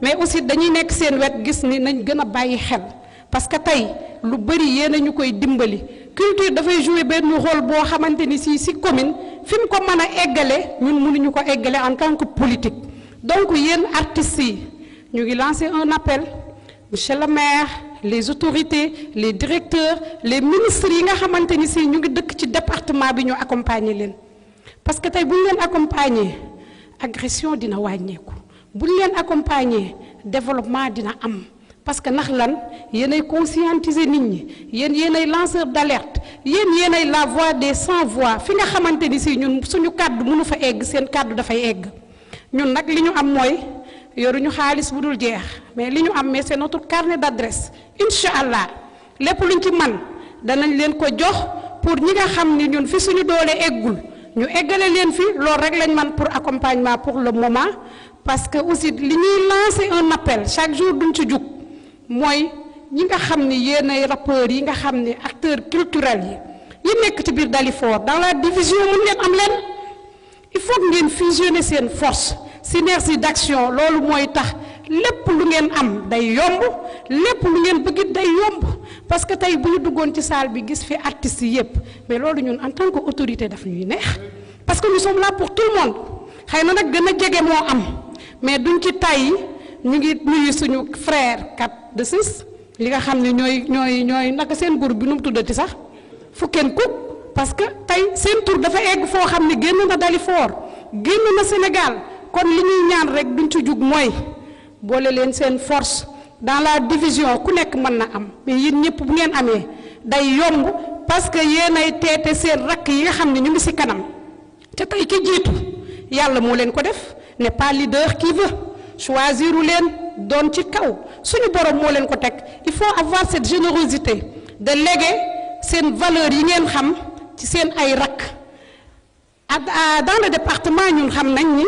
Speaker 4: mais aussi dañuy nekk seen wet gis ni nañ gën a bàyyi xel parce que tey lu bëri yéen a ñu koy dimbali culture dafay jouer benn rôle boo xamante ni si commune fi mu ko mën a eggale ñun mënuñu ko eggale en tant que politique donc yéen artistes yi ñu ngi lancer un appel monsieur le maire les autorités les directeurs les ministres yi nga xamante ni si ñu ngi dëkk ci département bi ñu accompagner leen parce que tey bu ñu leen accompagner agression dina wàññeeku bu ñu leen accompagner développement dina am parce que ndax lan yéenay conscientiser nit ñi yéenay lanceur d'alerte yéenay la voix des sans voix fi nga xamante ni si ñun suñu kàddu mënu fa egg seen kàddu dafay egg ñun nag li ñu am mooy yoruñu xaalis bu dul jeex mais li ñu am mais c'est notre carnet d'adresse incha allah lépp luñ ci man danañ leen ko jox pour ñi nga xam ni ñun fi suñu doole eggul ñu eggale leen fi loolu rek lañ man pour accompagnement pour le moment parce que aussi li ñuy lancer un appel chaque jour duñ ci jug mooy ñi nga xam ni yéenay rappeurs yi nga xam ni acteurs culturels yi nekk ci biir Dalifort dans la division mën ngeen am leen il faut que ngeen fusionner seen force synergie d'action loolu mooy tax lépp lu ngeen am day yomb lépp lu ngeen bëgg day yomb parce que tey bu ñu duggoon ci salle bi gis fi artistes yi yëpp mais loolu ñun en tant que autorité daf ñuy neex parce que nous sommes là pour tout le monde xëy na nag gën a jege moo am mais duñ ci tàyyi ñu ngi nuyu suñu frère 4 de 6 li nga xam ne ñooy naka seen groupe bi nu mu tuddati sax fukkeen kuk parce que tey seen tur dafa egg foo xam ne génn na Dalifort génn na Sénégal kon li ñuy ñaan rek duñ ci jug mooy boole leen seen force dans la division ku nekk mën na am mais yéen ñëpp bu ngeen amee day yomb parce que yéen ay teete seen rakk yi nga xam ne ñu ngi ci kanam te tey ki jiitu yàlla moo leen ko def n'est pas leader qui veut choisiru leen doon ci kaw suñu borom moo leen ko teg il faut avoir cette générosité de léguer seen valeur yi ngeen xam ci seen ay rakk dans le département ñun xam nañ ni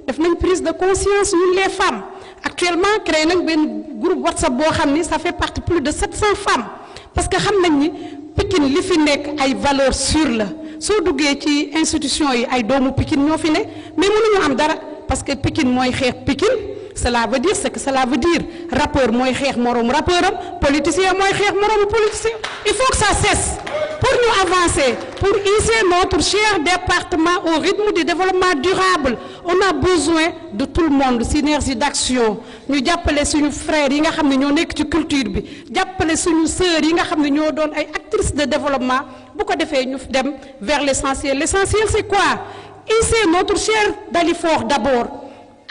Speaker 4: def nañ prise de conscience ñun les femmes actuellement créé nañ benn groupe WhatsApp boo xam ni ça fait partie plus de 700 femmes parce que xam nañ ni Pikine li fi nekk ay valeurs sûres la soo duggee ci institution yi ay doomu Pikine ñoo fi ne mais mënuñu am dara parce que Pikine mooy xeex Pikine cela veut dire ce que cela veut dire rappeur mooy xeex moroom rappeuram politicien mooy xeex moroom politicien il faut que ça cesse pour nous avancer pour hisser notre cher département au rythme du développement durable on a besoin de tout le monde synergie d'action ñu jàppale suñu frères yi nga xam ne ñoo nekk ci culture bi jàppale suñu sœurs yi nga xam ne ñoo doon ay actrices de développement bu ko defee ñu dem vers l'essentiel c'est quoi hisser notre cher Dalifort d'abord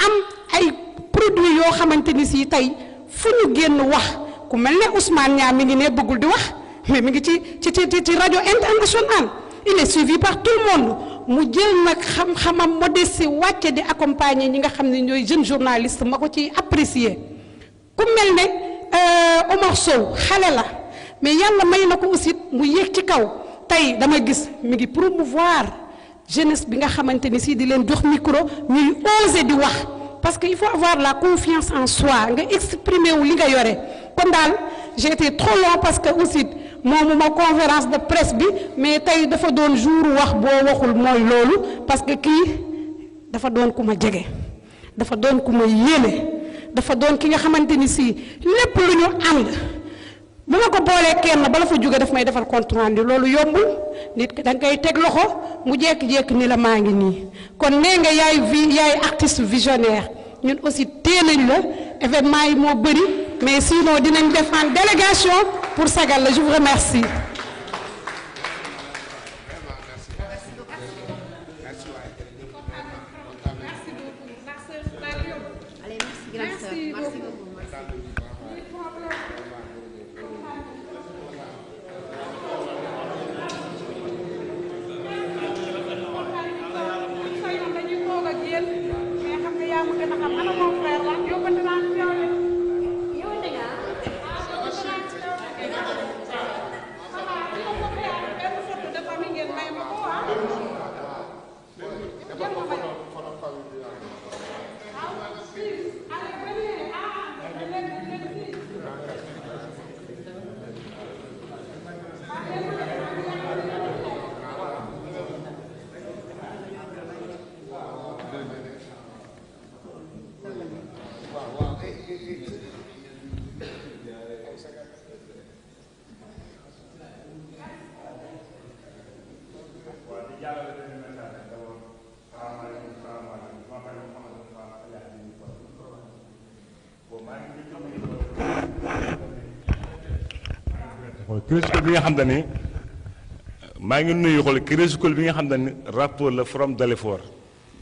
Speaker 4: am ay produits yoo xamante ni si tey fu ñu génn wax ku mel ne Ousmane Niang mi ngi ne bëggul di wax mais mi ngi ci rajo international il est suivi par tout le monde mu jël nag xam-xamam modeste wàcce di accompagner ñi nga xam ne ñooy jeunes journalistes ma ko ci apprécier ku mel ne Omar Sow xale la mais yàlla may na ko aussi mu yéeg ci kaw tey dama gis mi ngi promouvoir jeunesse bi nga xamante ni si di leen jox micro ñuy oser di wax parce que il faut avoir la confiance en soi nga exprimer wu li nga yore kon daal j'ai été trop long parce que aussi moomu ma conférence de presse bi mais tey dafa doon jour wax boo waxul mooy loolu parce que kii dafa doon ku ma jege dafa doon ku ma yéene dafa doon ki nga xamante ni si lépp lu ñu ànd bu ma ko boolee kenn bala fa jóge daf may defal compte rendu loolu yombul nit ki da nga koy teg loxo mu jékki-jékki ni la maa ngi nii kon nee nga yaay artiste visionnaire ñun aussi tee nañ la événement yi moo bëri mais sinon dinañ def en délégation pour sagal la je vous remercie.
Speaker 5: Crésicool bi nga xam ne maa ngi nuyu xool Crésicool bi nga xam ne rapport la from Dalifort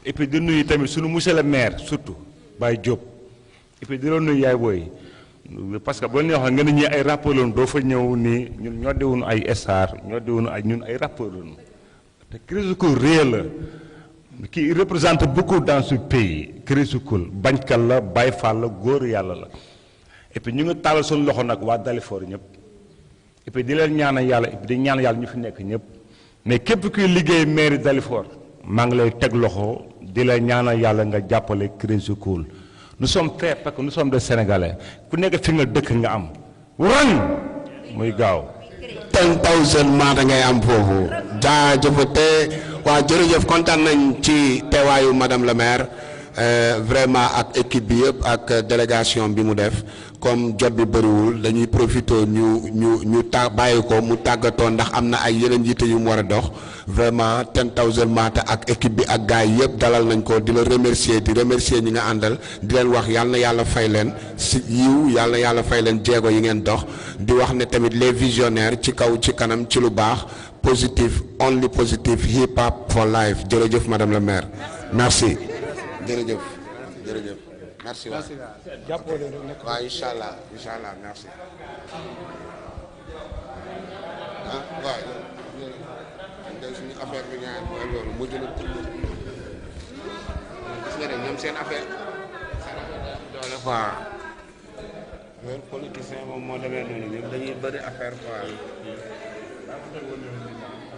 Speaker 5: et puis di nuyu tamit sunu monsieur le maire surtout Baye Diop et puis di la nuyu yaay booy parce que boo neexoon nga ne ñii ay rapport lañu doo fa ñëw nii ñun ñoo di woon ay star ñoo di woon ay ñun ay rapport lañu te Crésicool réel la qui représente beaucoup dans ce pays Crésicool bañkat la Baye Fall la góor yàlla la et puis ñu ngi taalal suñu loxo nag waa Dalifort ñëpp. et puis di leen ñaanal yàlla et puis di ñaan yàlla ñu fi nekk ñëpp mais képp kuy liggéey mairie Dalifort maa ngi lay teg loxo di la ñaanal yàlla nga jàppale Crésicool nous sommes fiers parce que nous sommes des Sénégalais ku nekk fi nga dëkk nga am wan muy gaaw.
Speaker 1: 10,000 maata ngay am foofu jaajëfate waa jërëjëf kontaan nañ ci teewaayu madame la maire vraiment ak équipe bi yëpp ak délégation bi mu def comme jot bi bëriwul dañuy profité ñu bàyyi ko mu tàggatoo ndax am na ay yeneen yitte yu mu war a dox vraiment 10,000 Mata ak équipe bi ak gars yi yëpp dalal nañ ko di la remercier di remercier ñi nga àndal di leen wax yàlla na yàlla fay leen si yiw yàlla na yàlla fay leen jéego yi ngeen dox di wax ne tamit les visionnaires ci kaw ci kanam ci lu baax positif only positive hip hop for life jërëjëf madame la maire merci jërëjëf jërëjëf merci waaw waaw incha allah merci ah waaw suñu affaire bi ñaan mooy loolu mu jël gis nga de ñoom seen affaire doole quoi loolu politicien moom moo demee noonu ñoom dañuy bëri affaire quoi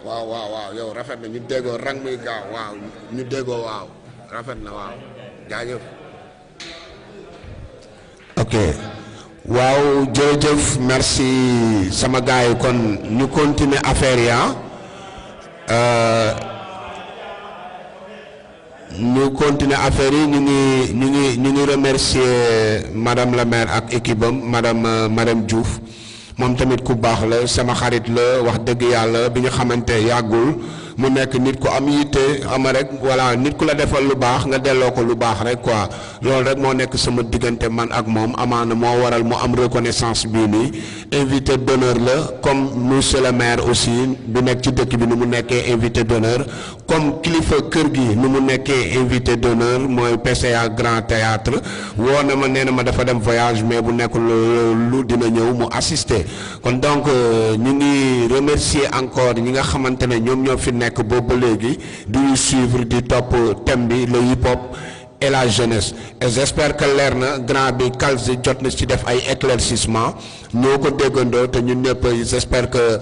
Speaker 1: waaw yow rafet na ñu déggoo rang muy gaaw waaw ñu déggoo waaw rafet na waaw jaajëf ok waaw jërëjëf merci sama gars yi kon ñu continuer affaire ya ñu continuer affaire yi ñu ngi remercier madame la maire ak équipe am madame Diouf moom tamit ku baax la sama xarit la wax dëgg yàlla bi ñu xamante yàggul mu nekk nit ku am yitte ama rek voilà nit ku la defal lu baax nga delloo ko lu baax rek quoi loolu rek moo nekk sama diggante man ak moom amaana moo waral mu am reconnaissance bii nii invité d'honneur la comme monsieur le maire aussi bi nekk ci dëkk bi ni mu nekkee invité d'honneur comme kilifa kër gi ni mu nekkee invité d'honneur mooy PCA Grand Théâtre woo na ma nee na ma dafa dem voyage mais bu nekk lu dina ñëw mu assister kon donc ñu ngi remercier encore ñi nga xamante ne ñoom ñoo fi nekk boobu ba léegi di ñu suivre di topp thème bi le hip hop et la jeunesse et j'espère que leer na grand bi Kalsi jot na ci def ay éclaircissement ñoo ko déggandoo te ñun ñëpp j'espère que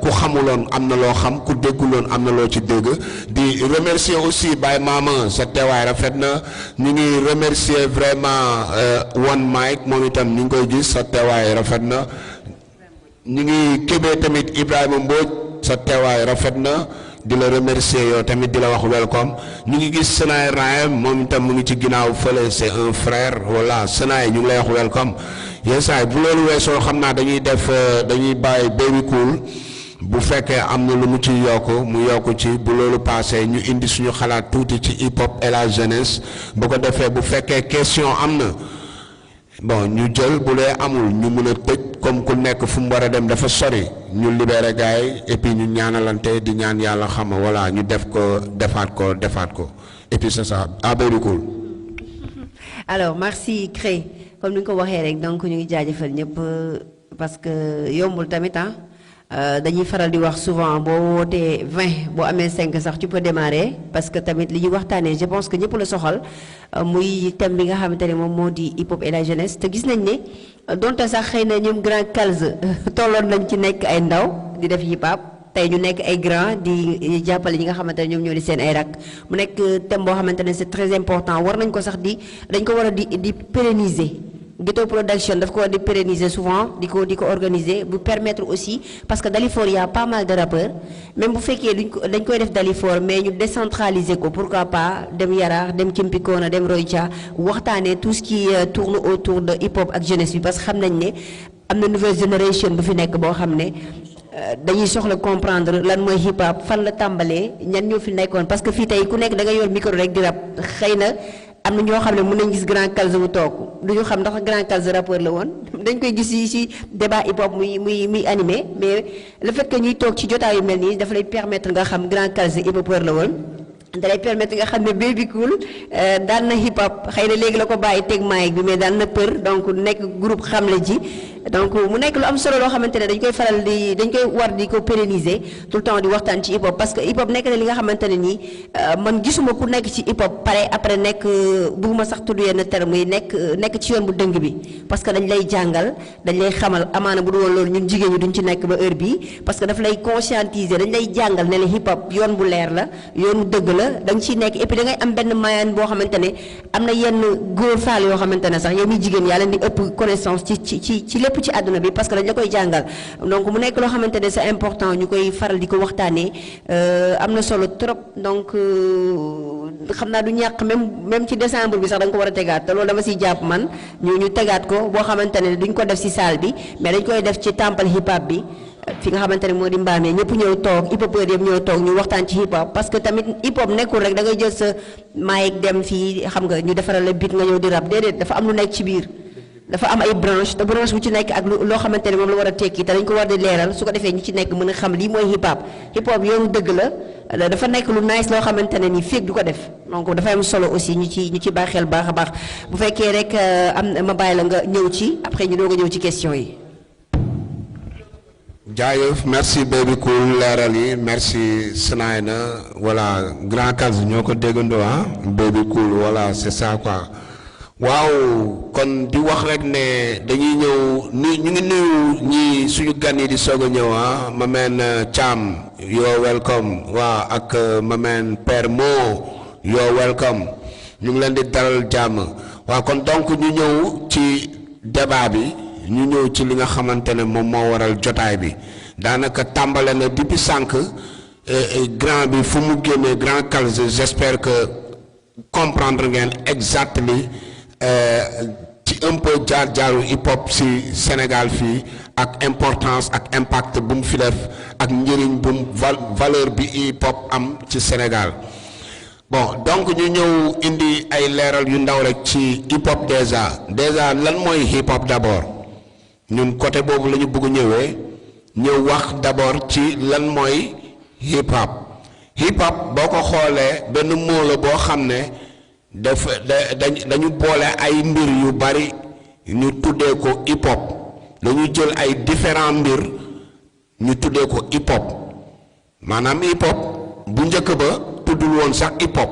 Speaker 1: ku xamuloon am na loo xam ku dégguloon am na loo ci dégg di remercier aussi Baye Mama sa teewaay rafet na ñu ngi remercier vraiment One Mike moom itam ñu ngi koy gis sa teewaay rafet na ñu ngi kébee tamit Ibrahima Mbodj sa teewaay rafet na di la remercier yow tamit di la wax welcome ñu ngi gis Senaay Rahem moom itam mu ngi ci ginnaaw fële c'est un frère voilà Senaay ñu ngi lay wax welcome yesaay bu loolu weesoo xam naa dañuy bàyyi Baby Cool bu fekkee am na lu mu ci yokk mu yokk ci bu loolu passé ñu indi suñu xalaat tuuti ci hip hop et la jeunesse bu ko defee bu fekkee question am na bon ñu jël bu dee amul ñu mën a tëj comme ku nekk fu mu war a dem dafa sori ñu libéré gars yi et puis ñu ñaanalante di ñaan yàlla xam voilà ñu def ko defaat ko et puis c'est ça Baby Cool.
Speaker 2: alors merci Cré comme ni nga ko waxee rek donc ñu ngi jaajëfal ñëpp parce que yombul tamit dañuy faral di wax souvent boo wootee 20 boo amee 5 sax tu peux démarrer parce que tamit li ñuy waxtaanee je pense que ñëpp la soxal muy thème bi nga xamante ne moom moo di hip hop et la jeunesse te gis nañ ne donte sax xëy na ñoom grand Kalz tolloon nañ ci nekk ay ndaw di def hip hop tey ñu nekk ay grand di jàppale ñi nga xamante ne ñoom ñoo di seen ay rak mu nekk thème boo xamante ne c'est très important war nañ ko sax dañ ko war a di pérenniser. Ghetto Production daf ko war di pérenniser souvent di ko organiser bu permettre aussi parce que Dalifort y a pas mal de rappeurs même bu fekkee dañ koy def Dalifort mais ñu décentraliser ko pourquoi pas dem Yaraax dem Cimpikona dem Royca waxtaanee tout ce qui tourne autour de hip hop ak jeunesse bi parce que xam nañ ne am na nouvelle génération bu fi nekk boo xam ne dañuy soxla comprendre lan mooy hip hop fan la tàmbalee ñan ñoo fi nekkoon parce que fii tey ku nekk da nga yor micro rek di rap xëy na am na ñoo xam ne mën nañ gis grand Kalz bu toog du ñu xam ndax grand Kalz rappeur la woon dañ koy gis ci débat hip hop muy animé mais le fait que ñuy toog ci jotaay yu mel nii dafa lay permettre nga xam grand Kalz hip hopeur la woon da lay permettre nga xam ne Baby Cool daan na hip hop xëy na léegi la ko bàyyi teg mic bi mais daan na peur donc nekk groupe xamle ji donc mu nekk lu am solo loo xamante ne dañ koy war di ko pérenniser tout le temps di waxtaan ci hip hop parce que hip hop nekk na li nga xamante ne nii man gisuma ku nekk ci hip hop pare après nekk bugguma sax tudd yenn terme yi nekk ci yoon bu dëng bi parce que dañ lay jàngal dañ lay xamal amaana bu dul woon loolu ñun jigéen ñi duñ ci nekk ba heure bii parce que daf lay conscientiser dañ lay jàngal ne la hip hop yoon bu leer la yoon bu dëgg la da nga ciy nekk et puis da ngay am benn moyen boo xamante ne am na yenn góor faal yoo xamante ne sax yow mi jigéen yaa leen di ëpp connaissance ci lépp fépp ci àdduna bi parce que dañ la koy jàngal donc mu nekk loo xamante ne c'est important ñu koy faral di ko waxtaanee am na solo trop donc xam naa du ñàkk même ci décembre bi sax da nga ko war a tegaat te loolu dama siy jàpp man ñu tegaat ko boo xamante ne duñ ko def si salle bi mais dañ koy def ci temple hip hop bi fi nga xamante ne moo di mbaamee ñëpp ñëw toog hip hopeur yëpp ñëw toog ñu waxtaan ci hip hop parce que tamit hip hop nekkul rek da ngay jël sa mic dem fii xam nga ñu defaral la beat nga ñëw di rap déedéet dafa am lu nekk ci biir dafa am ay branche te branche bu ci nekk ak loo xamante ne moom la war a tekki te dañ ko war di leeral su ko defee ñi ci nekk mën a xam lii mooy hip hop yoonu dëgg la dafa nekk lu nice loo xamante ne nii féeg du ko def donc dafay am solo aussi ñu ci bàyyi xel baax a baax bu fekkee rek ma bàyyi la nga ñëw ci après ñu doog a ñëw ci question yi.
Speaker 1: jaayëf merci Baby Cool leeral yi merci Sinaina voilà grand Kaz ñoo ko déggandoo Baby Cool voilà c'est ça quoi. waaw kon di wax rek ne dañuy ñëw ñu ngi nuyu ñi suñu gan yi di soog a ñëw ma meen Thiam you're welcome waaw ak ma meen Père Mo you're welcome ñu ngi leen di dalal jàmm waaw kon donc ñu ñëw ci débat bi ñu ñëw ci li nga xamante ne moom moo waral jotaay bi daanaka tàmbale na depuis sànq grand bi fu mu génnee grand Kals j'espère que comprendre ngeen exactement ci un peu jaar-jaaru hip hop ci Sénégal fii ak importance ak impact bu mu fi def ak njëriñ bu mu valeur bi hip hop am ci Sénégal bon donc ñu ñëw indi ay leeral yu ndaw rek ci hip hop déjà lan mooy hip hop d'abord ñun côté boobu la ñu bëgg ñëw wax d'abord ci lan mooy hip hop boo ko xoolee benn mot la boo xam ne dañu boole ay mbir yu bari ñu tuddee ko hip hop dañu jël ay différents mbir ñu tuddee ko hip hop maanaam hip hop bu njëkk ba tuddul woon sax hip hop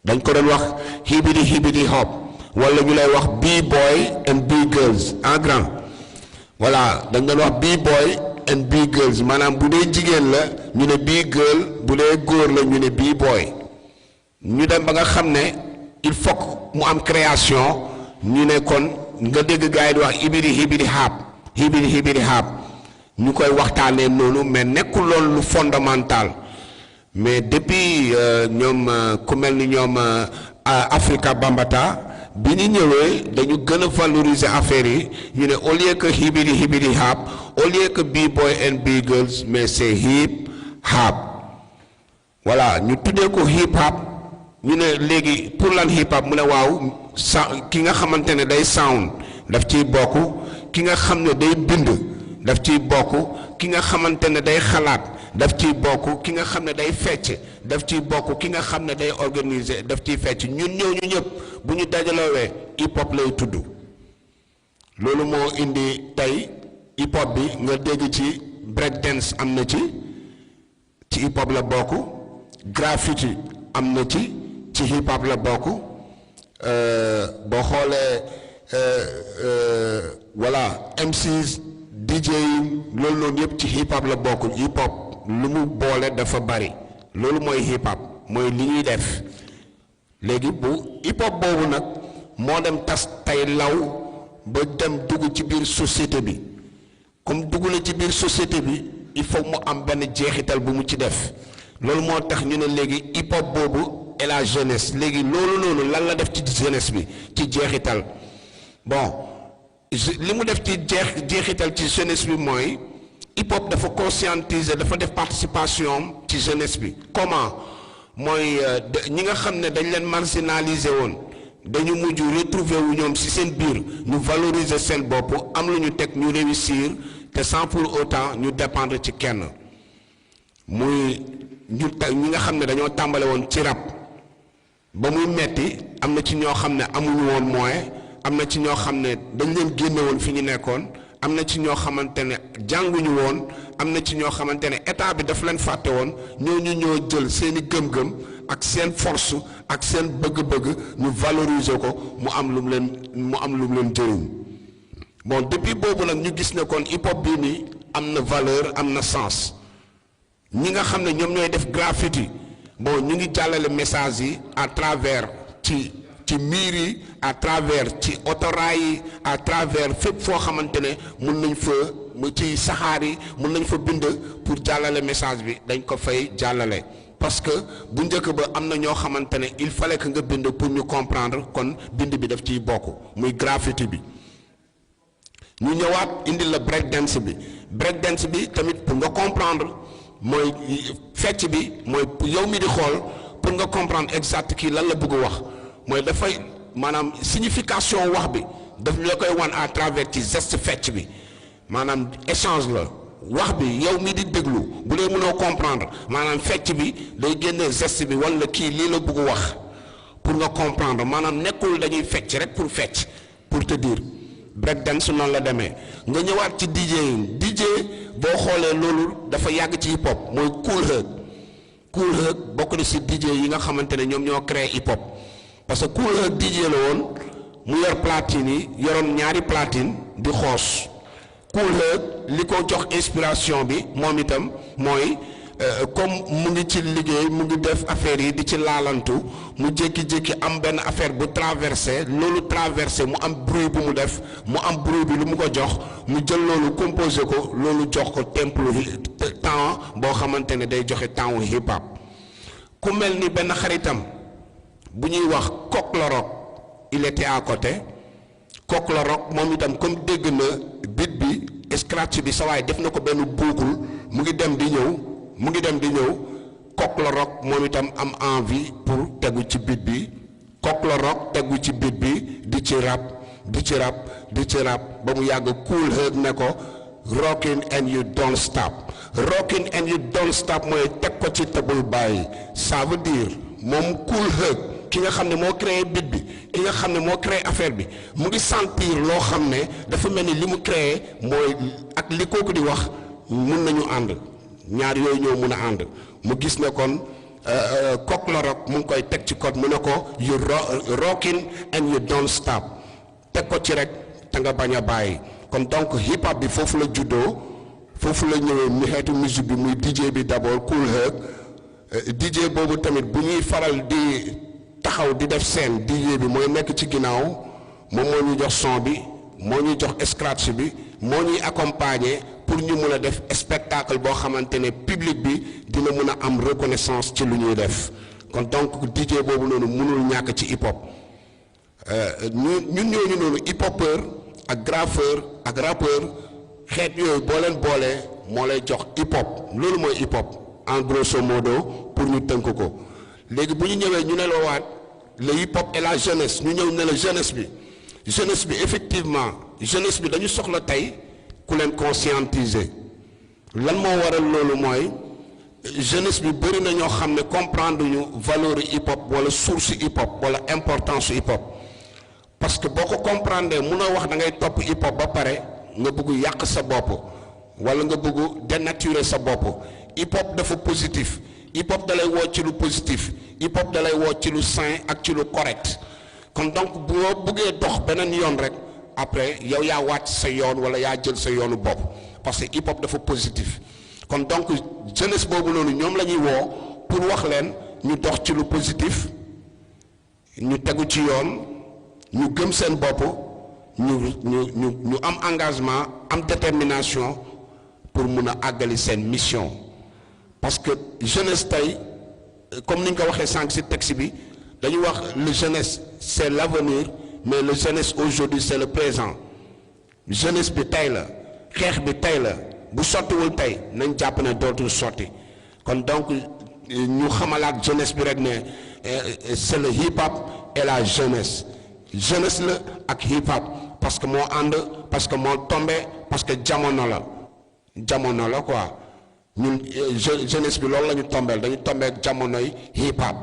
Speaker 1: dañ ko doon wax hibidi hop wala ñu lay wax b-boy and b-girls en grand voilà dañ doon wax b-boy and b-girls maanaam bu dee jigéen la ñu ne b-girl bu dee góor la ñu ne b-boy ñu dem ba nga xam ne il faut mu am création ñu ne kon nga dégg gars yi di wax hibidi hap ñu koy waxtaanee noonu mais nekkul loolu lu fondamental mais depuis ñoom ku mel ni ñoom Africa Bambaataa bi ñu ñëwee dañu gën a valoriser affaire yi ñu ne au lieu que hibidi hap au lieu que b-boy and b-girls mais c'est hip hop voilà ñu tuddee ko hip hop ñu ne léegi pour lan hip hop mu ne waaw ki nga xamante ne day sound daf ciy bokk ki nga xam ne day bind daf ciy bokk ki nga xamante ne day xalaat daf ciy bokk ki nga xam ne day fecc daf ciy bokk ki nga xam ne day organiser daf ciy fecc ñun ñooñu ñëpp bu ñu dajaloowee hip hop lay tudd loolu moo indi tey hip hop bi nga dégg ci break dance am na ci hip hop la bokk graffiti am na ci hip hop la bokk boo xoolee voilà MCs DJ loolu noonu yëpp ci hip hop la bokk hip hop lu mu boole dafa bari loolu mooy hip hop mooy li ñuy def léegi bu hip hop boobu nag moo dem tas tey law ba dem dugg ci biir société bi comme dugg na ci biir société bi il faut mu am benn jeexital bu mu ci def loolu moo tax ñu ne léegi hip hop boobu et la jeunesse léegi loolu noonu lan la def ci jeunesse bi ci jeexital bon li mu def ci jeexital ci jeunesse bi mooy hip hop dafa conscientiser dafa def participation ci jeunesse bi comment mooy ñi nga xam ne dañ leen marginaliser woon dañu mujj retrouver wu ñoom ci seen biir ñu valoriser seen bopp am lu ñu teg ñu réussir te sans pour autant ñu dépendre ci kenn muy ñi nga xam ne dañoo tàmbale woon ci rap ba muy metti am na ci ñoo xam ne amuñu woon moyen am na ci ñoo xam ne dañ leen génne woon fi ñu nekkoon am na ci ñoo xamante ne jànguñu woon am na ci ñoo xamante ne état bi daf leen fàtte woon ñooñu ñoo jël seeni gëm-gëm ak seen force ak seen bëgg-bëgg ñu valoriser ko mu am lu mu leen jëriñ bon depuis boobu nag ñu gis ne kon hip hop bii nii am na valeur am na sens ñi nga xam ne ñoom ñooy def graffiti bon ñu ngi jàllale message yi à travers ci ci miir yi à travers ci autorail yi à travers fépp foo xamante ne mun nañ fa ci saxaar yi mun nañ fa bind pour jàllale message bi dañ ko fay jàllale parce que bu njëkk ba am na ñoo xamante ne il fallait que nga bind pour ñu comprendre kon bind bi daf ciy bokk muy graffiti bi. ñu ñëwaat indi la break dance bi tamit pour nga comprendre mooy fecc bi mooy yow mi di xool pour nga comprendre exact kii lan la bëgg wax mooy dafay maanaam signification wax bi daf la koy wan à travers ci geste fecc bi maanaam échange la wax bi yow mi di déglu bu dee mënoo comprendre maanaam fecc bi day génne geste bi wala kii lii la bëgg wax pour nga comprendre maanaam nekkul dañuy fecc rek pour fecc pour te dire break dance noonu la demee nga ñëwaat ci DJ boo xoolee loolu dafa yàgg ci hip hop mooy Kool Herc bokk na si DJ yi nga xamante ne ñoom ñoo créé hip hop parce que Kool Herc DJ la woon mu yor platine yi yoroon ñaari platine di xoos Kool Herc li ko jox inspiration bi moom itam mooy comme mu ngi ci liggéey mu ngi def affaire yi di ci laalantu mu jékki-jékki am benn affaire bu traversé loolu traversé mu am bruit bu mu def mu am bruit bi lu mu ko jox mu jël loolu composé ko loolu jox ko temple temps boo xamante ne day joxe temps wu hip hop ku mel ni benn xaritam bu ñuy wax Coq la Rock il était à côté Coq la Rock moom itam comme dégg na beat bi scratch bi sa waay def na ko benn boucle mu ngi dem di ñëw Coq la Rock moom itam am envie pour tegu ci beat bi Coq la Rock tegu ci beat bi di ci rap ba mu yàgg Kool Herc ne ko rockin and you don't stop mooy teg ko ci tebul bàyyi ça veut dire moom Kool Herc ki nga xam ne moo créé beat bi ki nga xam ne moo créé affaire bi mu ngi sentir loo xam ne dafa mel ni li mu créé mooy ak li kooku di wax mun nañu ànd ñaar yooyu ñoo mun a ànd mu gis ne kon Coq la Rock mu ngi koy teg ci code mu ne ko you rockin and you don't stop teg ko ci rek te nga bañ a bàyyi kon donc hip hop bi foofu la juddoo foofu la ñëwee mi xeetu musique bi muy DJ bi d'abord Kool Herc DJ boobu tamit bu ñuy faral di taxaw di def scène DJ bi mooy nekk ci ginnaaw moom moo ñu jox son bi moo ñuy jox scratch bi moo ñuy accompagner pour ñu mun a def spectacle boo xamante ne public bi dina mun a am reconnaissance ci lu ñuy def kon donc DJ boobu noonu mënul ñàkk ci hip hop ñun ñooñu noonu hip hopeur ak graffeur ak rappeur xeet yooyu boo leen boolee moo lay jox hip hop loolu mooy hip hop en grosso modo pour ñu tënk ko léegi bu ñu ñëwee ñu ne la waat le hip hop et la jeunesse ñu ñëw ne la jeunesse bi effectivement jeunesse bi dañu soxla tey ku leen conscientiser lan moo waral loolu mooy jeunesse bi bëri na ñoo xam ne comprendre ñu valeur hip hop wala source hip hop wala importance hip hop parce que boo ko comprendre munoo wax da ngay topp hip hop ba pare nga bëgg yàq sa bopp wala nga bëgg dénaturer sa bopp hip hop dafa positif hip hop dalay woo ci lu positif hip hop dalay woo ci lu sain ak ci lu correct kon donc boo bëggee dox beneen yoon rek après yow yaa wàcc sa yoon wala yaa jël sa yoonu bopp parce que hip hop dafa positif kon donc jeunesse boobu noonu ñoom la ñuy woo pour wax leen ñu dox ci lu positif ñu tegu ci yoon ñu gëm seen bopp ñu am engagement am détermination pour mun a àggali seen mission parce que jeunesse tey comme ni ñu ko waxee sànq ci texte bi dañu wax le jeunesse c'est l'avenir mais le jeunesse aujourd'hui c'est le présent jeunesse bi tey la xeex bi tey la bu sottiwul tey nañ jàpp ne dootul sotti kon donc ñu xamalaat jeunesse bi rek ne c'est le hip hop et la jeunesse la ak hip hop parce que moo ànd parce que moo tombé parce que jamono la quoi ñun jeunesse bi loolu la ñu tombeel dañu tombé ak jamonoy hip hop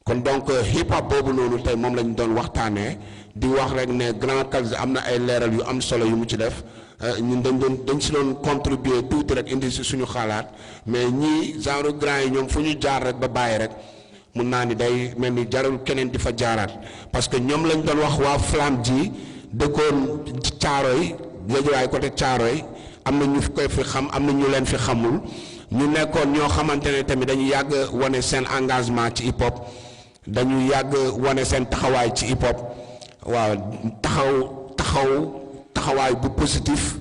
Speaker 1: kon donc hip hop boobu noonu tey moom la ñu doon waxtaanee di wax rek ne Grand Calze am na ay leeral yu am solo yu mu ci def ñun dañ si doon contribuer tuuti rek indi si suñu xalaat mais ñii genre grand yi ñoom fu ñu jaar rek ba bàyyi rek mun naa ni day mel ni jarul keneen di fa jaaraat parce que ñoom lañ doon wax waa Flamme ji dëkkoon Caaroy Géejawaay côté Caaroy am na ñu koy fi xam am na ñu leen fi xamul ñu nekkoon ñoo xamante ne tamit dañu yàgg wane seen engagement ci hip hop dañu yàgg wane seen taxawaay ci hip hop waaw taxawaay bu positif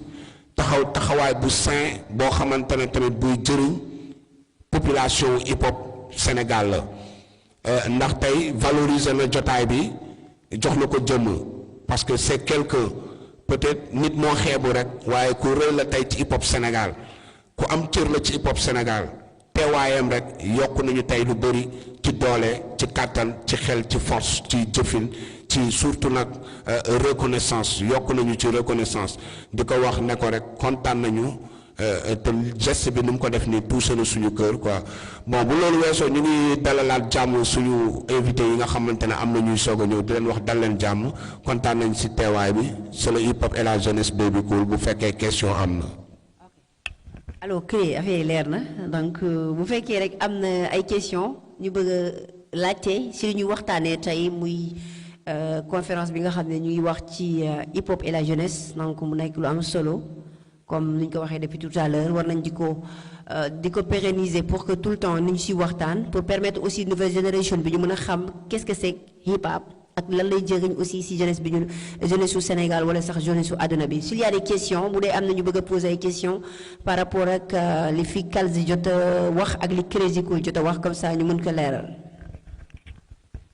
Speaker 1: taxawaay bu sain boo xamante ne tamit buy jëriñ population hip hop Sénégal la ndax tey valoriser na jotaay bi jox na ko jëmm parce que c'est quelqu'un peut-être nit moo xeebu rek waaye ku rëy la tey ci hip hop Sénégal ku am cër la ci hip hop Sénégal teewaayam rek yokk nañu tey lu bëri ci doole ci kàttan ci xel ci force ci jëfin ci surtout nag reconnaissance yokk nañu ci reconnaissance di ko wax ne ko rek kontaan nañu te geste bi ni mu ko def nii touché na suñu cœur quoi bon bu loolu weesoo ñu ngi dalalaat jàmm suñu invité yi nga xamante ne am na ñuy soog a ñëw di leen wax dal leen jàmm kontaan nañ si teewaay bi c'est le hip hop et la jeunesse baby cool bu fekkee question am na.
Speaker 2: alors que affaire yi leer na donc bu fekkee rek am na ay question ñu bëgg a laajte si li ñuy waxtaanee tey muy conférence bi nga xam ne ñu ngi wax ci hip hop et la jeunesse donc mu nekk lu am solo comme ni ñu ko waxee depuis tout à l'heure war nañ di ko pérenniser pour que tout le temps ni ñu si waxtaan pour permettre aussi nouvelle génération bi ñu mën a xam qu'est-ce que c'est hip hop ak lan lay jëriñ aussi si jeunesse bi ñu jeunesse su Sénégal wala sax jeunesse su àdduna bi s'il y a des questions bu dee am na ñu bëgg a poser ay questions par rapport ak li fi Kalzi jot a wax ak li Crazy Cool jot a wax comme ça ñu mën ko leeral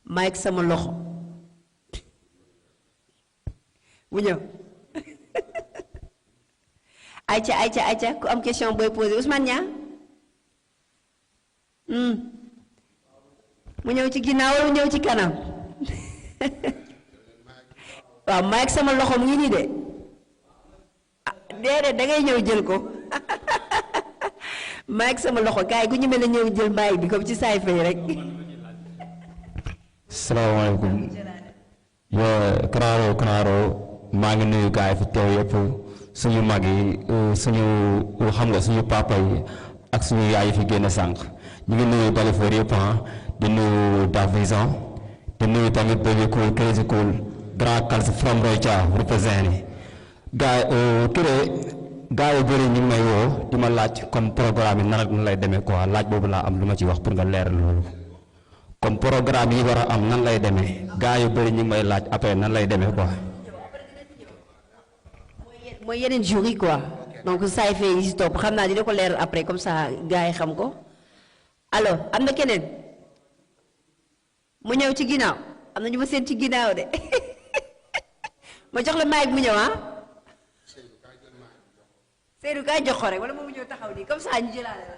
Speaker 2: Mike sama loxo mu ñëw ayca ku am question booy poser Ousmane Niang mu ñëw ci ginnaaw wala mu ñëw ci kanam waaw Mike sama loxo mu ngi nii de ah déedéet da ngay ñëw jël ko Mike sama loxo kaay ku ñu mel ne ñëw jël Mike bi comme ci saay fay rek.
Speaker 6: salaamaaleykum Kanaaro maa ngi nuyu gars yi fi teew yëpp suñu mag yi suñu xam nga suñu papa yi ak suñu yaay yi fi génn sànq ñu ngi nuyu Dalifor yëpp di nuyu Davison di nuyu tamit Baby Cool Crazy Cool Grand Kalzi from Roycha represent gars yu bëri ñu ngi may woo di ma laaj kon programme yi nan ak nan lay demee quoi laaj boobu laa am lu ma ci wax pour nga leeral loolu kon programme yi war a am nan lay demee gars yu bëri ñu ngi may laaj après nan lay demee quoi.
Speaker 2: mooy yeneen jours yi quoi donc saay fee yi si topp xam naa dina ko leeral après comme ça gars yi xam ko alors am na keneen mu ñëw ci ginnaaw am na ñu ma seen ci ginnaaw de ma jox la mic mu ñëw Seydou kaay jox ko rek wala moom mu ñëw taxaw nii comme ça ñu jëlaale la.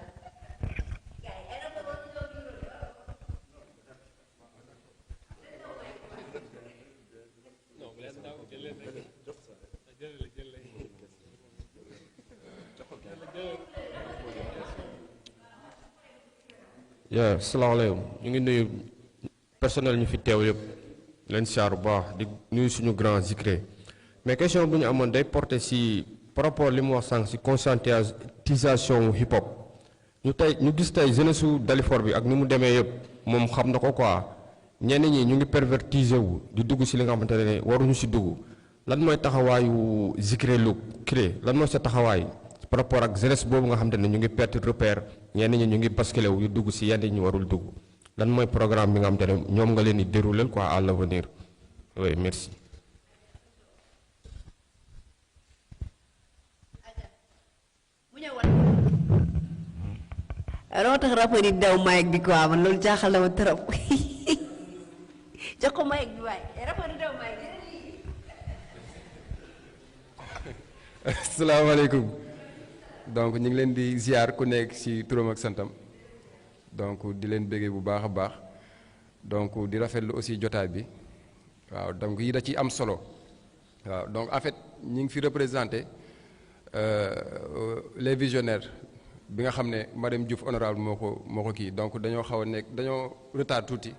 Speaker 7: salaamaaleykum ñu ngi nuyu personnel ñu fi teew yëpp leen siyaar bu baax di nuyu suñu grand Zikre mais question bu ñu amoon day porter ci par rapport li mu wax sànq ci conscientisation hip hop ñu gis tey jeunesse su Dalifort bi ak ni mu demee yëpp moom xam na ko quoi ñenn ñi ñu ngi pervertiser wu di dugg ci li nga xamante ne waruñu ci dugg lan mooy taxawaayu Zikre lu crée lan mooy sa taxawaay par rapport ak jeunesse boobu nga xamante ne ñu ngi perte repère ñenn ñi ñu ngi basculé wu yu dugg ci yenn ñu warul dugg lan mooy programme bi nga xamante ne ñoom nga leen di dérouler quoi à l'avenir oui merci.
Speaker 2: loo tax rapport yi daw mic bi quoi man loolu jaaxal na ma trop jox ko mic bi waaye rapport yi daw mic bi.
Speaker 8: asalaamaaleykum donc ñu ngi leen di ziar ku nekk ci turam ak santam donc di leen béggee bu baax a baax donc di rafetlu aussi jotaay bi waaw donc yi da ci am solo waaw donc en fait ñi ngi fi représenté les visionnaires bi nga xam ne Madame Diouf honorable moo ko kii donc dañoo xaw a nekk dañoo retard tuuti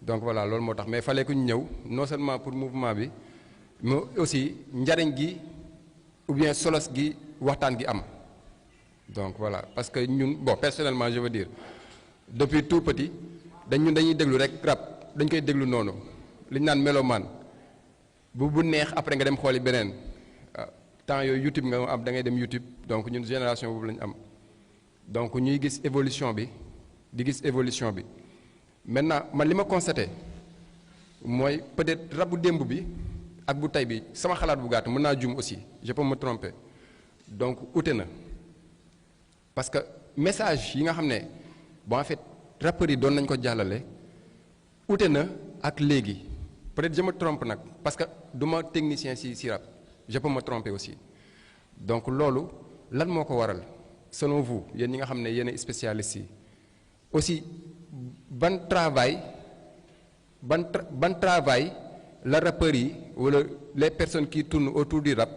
Speaker 8: donc voilà loolu moo tax mais fallait que ñu ñëw non seulement pour mouvement bi mais aussi njariñ gi ou bien solos gi waxtaan gi am donc voilà parce que ñun bon personnellement je veux dire depuis tout petit dañuy déglu rek rap dañ koy déglu noonu li ñu naan mélomane bu neex après nga dem xooli beneen temps yooyu YouTube nga am da ngay dem YouTube donc ñun génération boobu lañu am donc ñuy gis évolution bi di gis évolution bi maintenant man li ma constaté mooy peut-être rabu démb bi ak bu tey bi sama xalaat bu gàtt mën naa juum aussi je peux me tromper donc ute na parce que message yi nga xam ne bon en fait rappeurs yi doon nañ ko jàllale ute na ak léegi peut-être je me trompe nag parce que du ma technicien si rap je peux me tromper aussi donc loolu lan moo ko waral selon vous yéen ñi nga xam ne yéen spécialistes yi aussi ban travail la rappeurs yi wala les personnes qui tournent autour du rap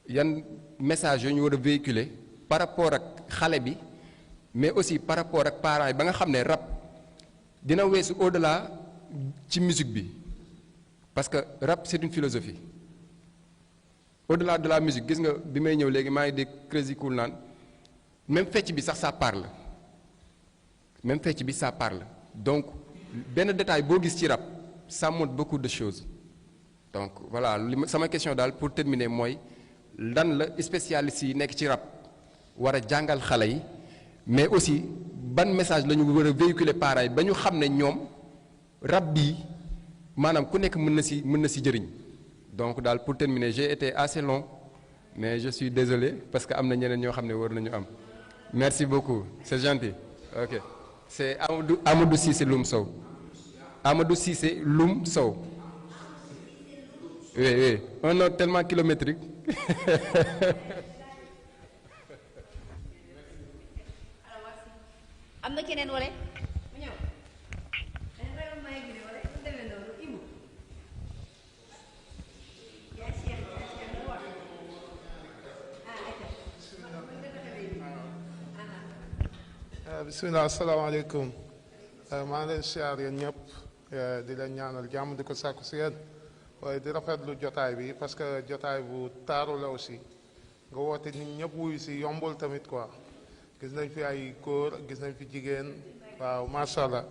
Speaker 8: yan message yooyu ñu war a véhiculer par rapport ak xale bi mais aussi par rapport ak parents yi ba nga xam ne rap dina weesu au-delà ci musique bi parce que rap c'est une philosophie au-delà de la musique gis nga bi may ñëw léegi maa ngi dégg Crazy Cool naan même fecc bi sax ça parle donc benn détail boo gis ci rap ça montre beaucoup de choses donc voilà sama question daal pour terminer mooy lan la spécialiste yi nekk ci rap war a jàngal xale yi mais aussi ban message la ñu war a véhiculer parents yi ba ñu xam ne ñoom rap bii maanaam ku nekk mën na si jëriñ donc daal pour terminer j'ai été assez long mais je suis désolé parce que am na ñeneen ñoo xam ne war nañu am merci beaucoup c'est gentil ok c'est Amadou Cissé Loum Sow Amadou Cissé Loum Sow oui un nom tellement kilométrique
Speaker 2: am na keneen wala mu ñëw
Speaker 9: bisimilah asalaamaaleykum maa ngi leen siyaar yéen ñëpp di leen ñaanal jàmm di ko sàkku si yéen waaye di rafetlu jotaay bi parce que jotaay bu taaru la aussi nga woote nit ñëpp wuyu si yombul tamit quoi gis nañ fi ay góor gis nañ fi jigéen waaw macha allah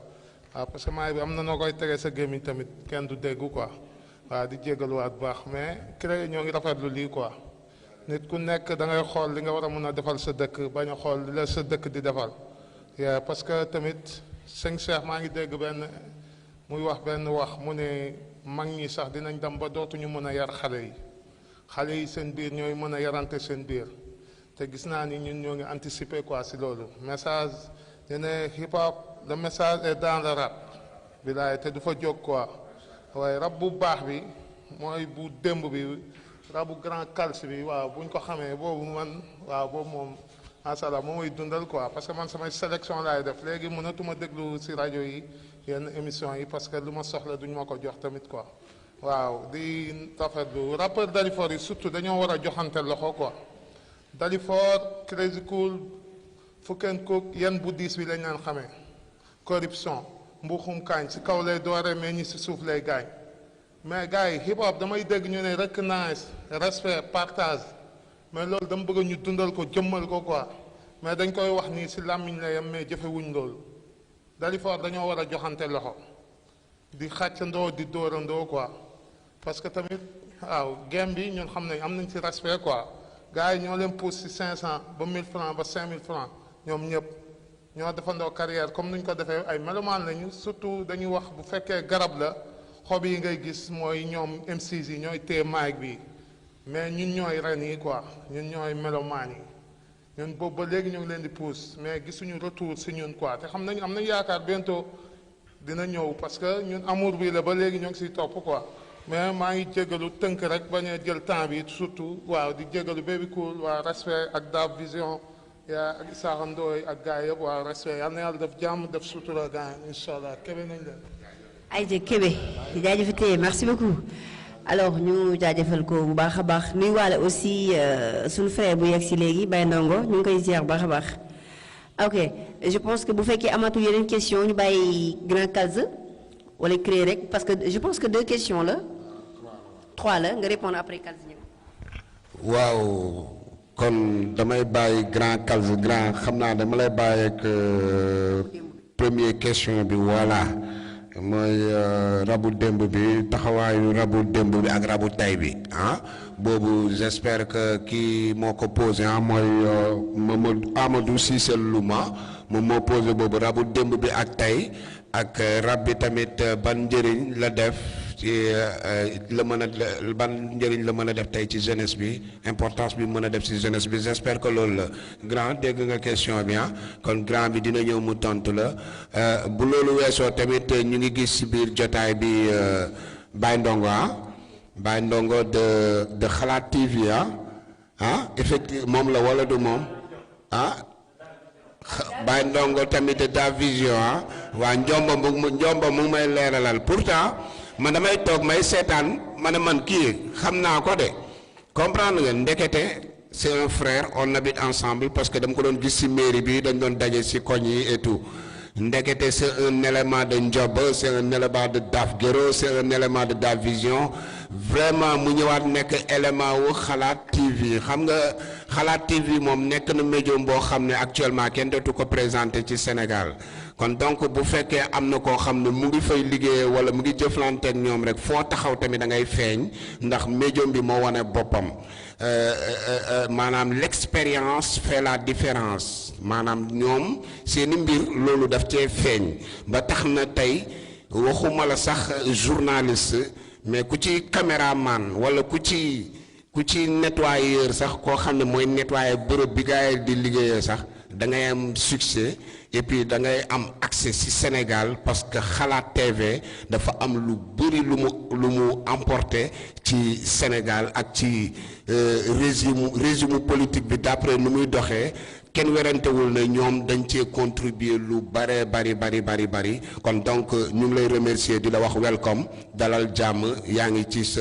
Speaker 9: waaw parce que maay bi am na noo koy tere sa gémmiñ tamit kenn du déggu quoi waaw di jégaluwaat bu baax mais crée ñoo ngi rafetlu lii quoi nit ku nekk da ngay xool li nga war a mën a defal sa dëkk bañ a xool li la sa dëkk di defal parce que tamit sëñ Cheikh maa ngi dégg benn muy wax benn wax mu ne mag ñi sax dinañ dem ba dootuñu mën a yar xale yi seen biir ñooy mën a yarante seen biir te gis naa ni ñun ñoo ngi anticiper quoi si loolu message ne hip hop le message est dans le rap bilaay te du fa jóg quoi waaye rap bu baax bi mooy bu démb bi rabu grand calce bi waaw buñ ko xamee boobu man waaw boobu moom macha allah moo may dundal quoi parce que man samay sélection laay def léegi mënatuma déglu si rajo yi yenn émission yi parce que lu ma soxla duñ ma ko jox tamit quoi waaw di rafetlu rappeur Dalifort yi surtout dañoo war a joxante loxo quoi Dalifort Crazy Cool Fuken Cook yan bu diis bi lañ naan xamee corruption mbuxum kaañ si kaw lay doore mais ñi si suuf lay gaañ mais gars yi hip hop damay dégg ñu ne recognize respect partage mais loolu dama bëgg ñu dundal ko jëmmal ko quoi mais dañ koy wax nii si làmmiñ la yem mais jëfewuñ loolu Dalifort dañoo war a joxante loxo di xàccandoo di dóorandoo quoi parce que tamit waaw game bi ñun xam nañ am nañ ci respect quoi gars yi ñoo leen pousse si 500 ba 1000 francs ba 5000 francs ñoom ñëpp ñoo defandoo carrière comme nuñ ko defee ay melomaan lañu surtout dañuy wax bu fekkee garab la xob yi ngay gis mooy ñoom MCs yi ñooy téye mic bi mais ñun ñooy ren yi quoi ñun ñooy melomaan yi ñun boobu ba léegi ñu ngi leen di pousse mais gisuñu retour si ñun quoi te xam nañu am nañu yaakaar bientôt dina ñëw parce que ñun amour bi la ba léegi ñoo ngi siy topp quoi mais maa ngi jégalu tënk rek bañ a jël temps bi surtout waaw di jégalu Baby Cool waa respect ak Dab Vision yaa ak Isaaxa Ndooy ak gars yëpp waa respect yal na yàlla def jàmm def sutura gars yi incha allah kebe nañ leen.
Speaker 2: Aïcha Kébé jaajëfatee merci beaucoup alors ñu jaajëfal ko bu baax a baax nuyuwaale aussi suñu frère bu yegg si léegi Baye Ndongo ñu ngi koy ziar bu baax a baax. ok je pense que bu fekkee amatul yeneen question ñu bàyyi grand calze wala créer rek parce que je pense que 2 questions la 3 la nga répondre après calze ñëw.
Speaker 1: waaw kon damay bàyyi grand calze grand xam naa dama lay bàyyi ak première question bi voilà mooy rabu démb bi taxawaayu rabu démb bi ak rabu tay bi ah boobu j'espère que kii moo ko posé ah mooy Amadou Cissé Louma moom moo posé boobu rabu démb bi ak tay ak rab bi tamit ban njëriñ la def ci la mën a ban njëriñ la mën a def tey ci jeunesse bi importance bi mën a def ci jeunesse bi j'espère que loolu la grand dégg nga question bi kon grand bi dina ñëw mu tontu la bu loolu weesoo tamit ñu ngi gis ci biir jotaay bi Baye Ndongo Baye Ndongo de Xalaat TV effectivement moom la wala du moom Baye Ndongo tamit Da Vision waa njomba mu may leeralal pourtant man damay toog may seetaan ma ne man kii xam naa ko de comprendre nga ndekete c'est un frère on habite ensemble parce que dama ko doon gis ci mairie bi dañ doon daje ci koñ yi et tout ndekete c'est un élément de Ndiob c'est un élément de Daf Guéro c'est un élément de Da Vision vraiment mu ñëwaat nekk élément wu Xalaat TV xam nga Xalaat TV moom nekk na médium boo xam ne actuellement kenn dootu ko présenté ci Sénégal kon donc bu fekkee am na koo xam ne mu ngi fay liggéey wala mu ngi jëflante ak ñoom rek foo taxaw tamit da ngay feeñ ndax médium bi moo wane boppam maanaam l'expérience fait la différence maanaam ñoom seeni mbir loolu daf cee feeñ ba tax na tey waxuma la sax journaliste mais ku ci caméraman wala ku ci nettoyeur sax koo xam ne mooy nettoyer bërëb bi gars yi di liggéeyee sax da ngay am succès et puis da ngay am accès ci Sénégal parce que Xalaat TV dafa am lu bëri lu mu emporté ci Sénégal ak ci régime politique bi d'après nu muy doxee kenn werantewul ne ñoom dañ cee contribuer lu bare bari kon donc ñu ngi lay remercier di la wax welcome dalal jàmm yaa ngi ci sa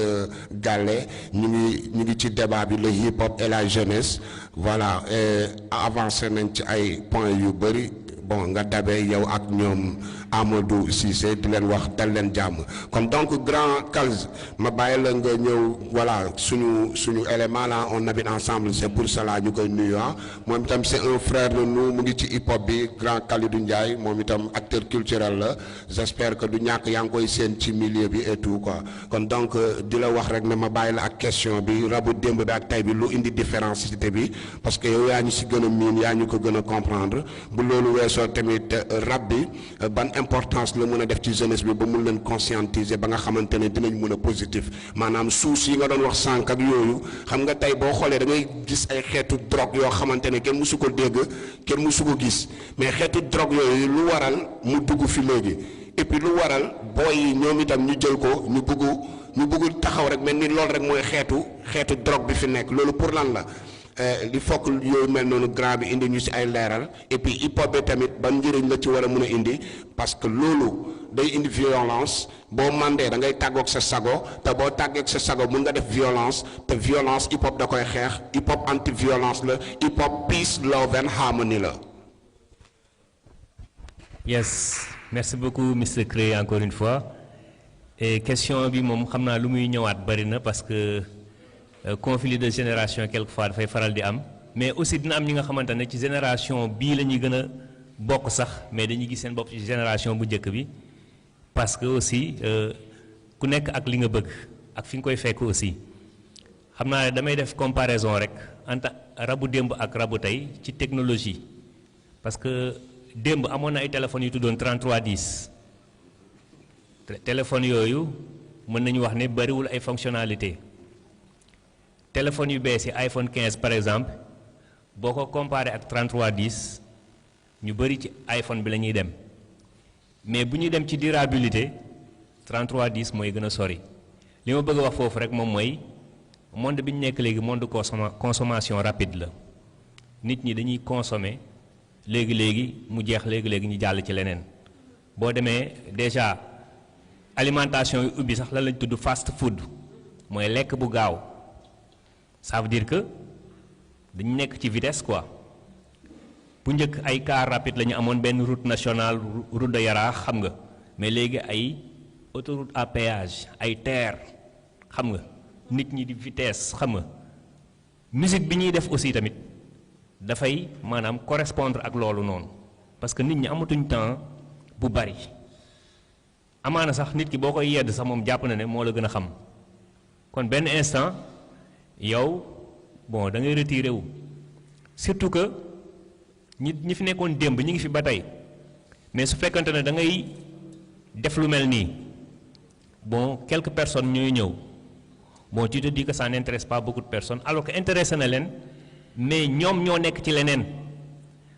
Speaker 1: gàlle ñu ngi ci débat bi le hip hop et la jeunesse voilà avancé nañ ci ay points yu bëri bon nga dabee yow ak ñoom Amadou Cissé di leen wax dal leen jàmm kon donc grand Kals ma bàyyi la nga ñëw voilà suñu élément là on habite ensemble c'est pour cela ñu koy nuyu moom itam c'est un frère de nous mu ngi ci hip hop bi grand Kalidou Ndiaye moom itam acteur culturel la j'espère que du ñàkk yaa ngi koy seen ci milieu bi et tout quoi kon donc di la wax rek ne ma bàyyi la ak question bi rabu démb bi ak tay bi lu indi différencité bi parce que yow yaa ñu si gën a miin yaa ñu ko gën a comprendre bu loolu weesoo tamit rab bi ban importance la mën a def ci jeunesse bi ba mun leen conscientiser ba nga xamante ne dinañ mën a positif maanaam suus yi nga doon wax sànq ak yooyu xam nga tey boo xoolee da ngay gis ay xeetu drogue yoo xamante ne kenn mësu ko dégg kenn mësu ko gis mais xeetu drogue yooyu lu waral mu dugg fi léegi et puis lu waral booy yi ñoom itam ñu jël ko ñu bëgg taxaw rek mel ni loolu rek mooy xeetu drogue bi fi nekk loolu pour lan la li fokk yooyu mel noonu grand bi indi ñu ci ay leeral et puis hip hop bi tamit ban njëriñ la ci war a mën a indi parce que loolu day indi violence boo mandee da ngay tàggoog sa sago te boo tàggeeg sa sago mun nga def violence te violence hip hop da koy xeex hip hop anti violence la hip hop peace love and harmony la.
Speaker 3: Yes, merci beaucoup Mr. Cré encore une fois et question bi moom xam naa lu muy ñëwaat bari na parce que conflit de génération quelquefois dafay faral di am mais aussi dina am ñi nga xamante ne ci génération bii la ñuy gën a bokk sax mais dañuy gis seen bopp ci génération bu njëkk bi parce que aussi ku nekk ak li nga bëgg ak fi nga koy fekk aussi xam naa ne damay def comparaison rek entre rabu démb ak rabu tey ci technologie parce que démb amoon na ay téléphones yu tuddoon 3310 téléphones yooyu mën nañu wax ne bariwul ay fonctionnalités téléphone yu bees yi iPhone 15 par exemple boo ko comparé ak 3310 ñu bari ci iPhone bi la ñuy dem mais bu ñuy dem ci durabilité 3310 mooy gën a sori li ma bëgg a wax foofu rek moom mooy monde bi ñu nekk léegi monde consommation rapide la nit ñi dañuy consommer léegi mu jeex léegi ñu jàll ci leneen boo demee déjà alimentation yu ubbi sax lan lañ tudd fast food mooy lekk bu gaaw ça veut dire que dañu nekk ci vitesse quoi bu njëkk ay car rapide la ñu amoon benn route nationale route de Yaraax xam nga mais léegi ay autoroute à péage ay terre xam nga nit ñi di vitesse xam nga musique bi ñuy def aussi tamit dafay maanaam correspondre ak loolu noonu parce que nit ñi amatuñ temps bu bari amaana sax nit ki boo koy yedd sax moom jàpp na ne moo la gën a xam kon benn instant yow bon da ngay retiré wu surtout que ñi fi nekkoon démb ñi ngi fi ba tey mais su fekkante ne da ngay def lu mel nii bon quelques personnes ñooy ñëw bon tu te dis que ça n'intéresse pas beaucoup de personnes alors que intéressé na leen mais ñoom ñoo nekk ci leneen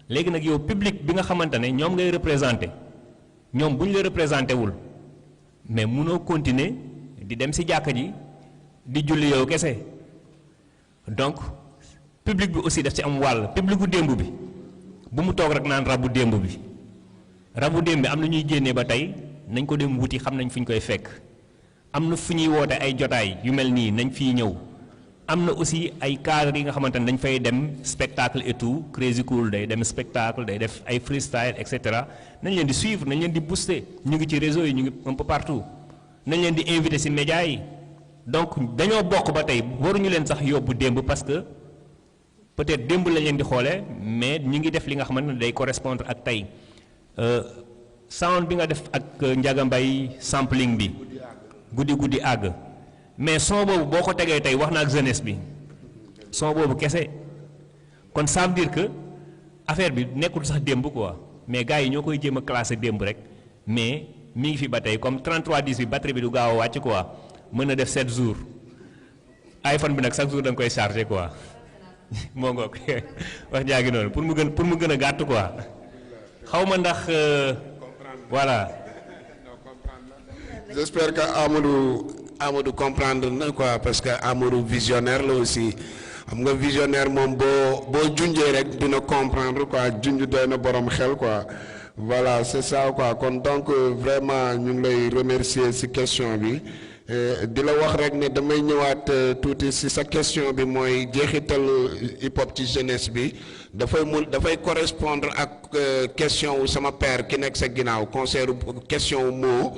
Speaker 3: léegi nag yow public bi nga xamante ne ñoom ngay représenté ñoom bu ñu la représenté wul mais munoo continuer di dem ci jàkka ji di julli yow kese donc public bi aussi daf ci am wàll public bu démb bi bu mu toog rek naan rabu démb bi rabu démb bi am na ñuy génnee ba tey nañ ko dem wuti xam nañ fu ñu koy fekk am na fu ñuy woote ay jotaay yu mel nii nañ fiy ñëw am na aussi ay cadres yi nga xamante ne dañ fay dem spectacle et tout Crazy Cool day dem spectacle day def ay freestyle et cetera nañ leen di suivre nañ leen di booster ñu ngi ci réseau yi ñu ngi un peu partout nañ leen di inviter ci médias yi donc dañoo bokk ba tey waruñu leen sax yóbbu démb parce que peut-être démb lañ leen di xoolee mais ñu ngi def li nga xamante ne day correspondre ak tey sound bi nga def ak Ndiaga Mbaye sampling bi guddi àgg mais son boobu boo ko tegee tey wax na ak jeunesse bi son boobu kese kon ça veut dire que affaire bi nekkul sax démb quoi mais gars yi ñoo koy jéem a classé démb rek mais mi ngi fi ba tey comme 3310 bi batterie bi du gaaw a wàcc quoi mën na def 7 jours iPhone bi nag chaque jour da nga koy chargé quoi moo ngoog wax jaagi noonu pour mu gën a gàtt quoi xaw ma ndax voilà.
Speaker 1: J'espère que Amadou comprendre na quoi parce que Amadou visionnaire la aussi xam nga visionnaire moom boo junjee rek dina comprendre quoi junj doy na borom xel quoi voilà c'est ça quoi kon donc vraiment ñu ngi lay remercier ci question bi di la wax rek ne damay ñëwaat tuuti ci sa question bi mooy jeexital hip hop ci jeunesse bi dafay correspondre ak question wu sama père ki nekk sa ginnaaw concert question wu moo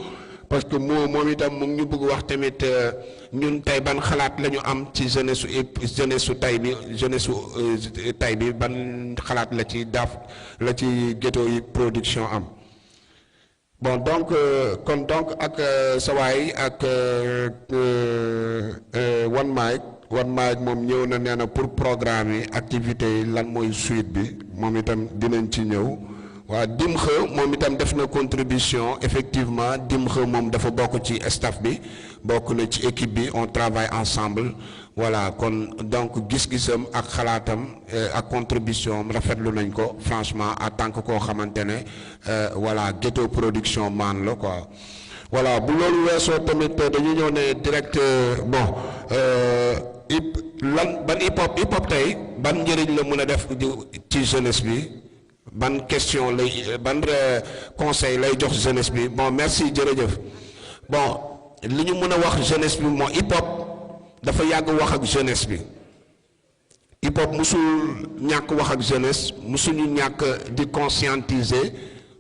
Speaker 1: parce que moom itam mu ngi ñu bëgg wax tamit ñun tey ban xalaat la ñu am ci jeunesse su tay bi ban xalaat la ci ghetto yi production am bon donc kon donc ak sawaay ak One Mic moom ñëw na nee na pour programme yi activités yi lan mooy suite bi moom itam dinañ ci ñëw waaw Dimxe moom itam def na contribution effectivement Dimxe moom dafa bokk ci staff bi bokk na ci équipe bi on travaille ensemble voilà kon donc gis-gisam ak xalaatam ak contribution am rafetlu nañ ko franchement en tant que koo xamante ne voilà ghetto production man la quoi voilà bu loolu weesoo tamit dañu ñëw ne direct bon ban hip hop tey ban njëriñ la mën a def ci jeunesse bi ban question lay ban conseil lay jox jeunesse bi bon merci jërëjëf bon li ñu mën a wax jeunesse bi moo hip hop dafa yàgg wax ak jeunesse bi hip hop musul ñàkk wax ak jeunesse musuñu ñàkk di conscientiser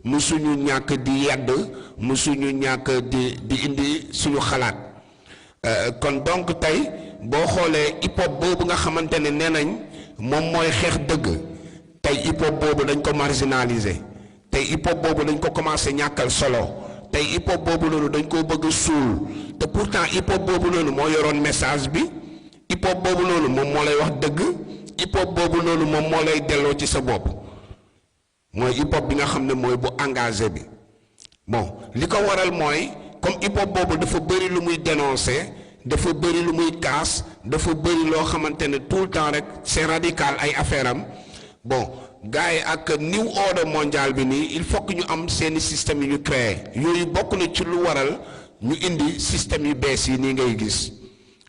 Speaker 1: musuñu ñàkk di yedd musuñu ñàkk di indi suñu xalaat kon donc tey boo xoolee hip hop boobu nga xamante ne nee nañ moom mooy xeex dëgg tey hip hop boobu dañ ko marginaliser tey hip hop boobu dañ ko commencé ñàkkal solo tey hip hop boobu noonu dañ koo bëgg suul te pourtant hip hop boobu noonu moo yoroon message bi hip hop boobu noonu moom moo lay wax dëgg hip hop boobu noonu moom moo lay delloo ci sa bopp mooy hip hop bi nga xam ne mooy bu engagé bi bon li ko waral mooy comme hip hop boobu dafa bëri lu muy dénoncer dafa bëri lu muy kaas dafa bëri loo xamante ne tout le temps rek c'est radical ay affaire am bon gars yi ak new order mondial bi nii il faut que ñu am seeni système yu ñu créé yooyu bokk na ci lu waral ñu indi système yu bees yi nii ngay gis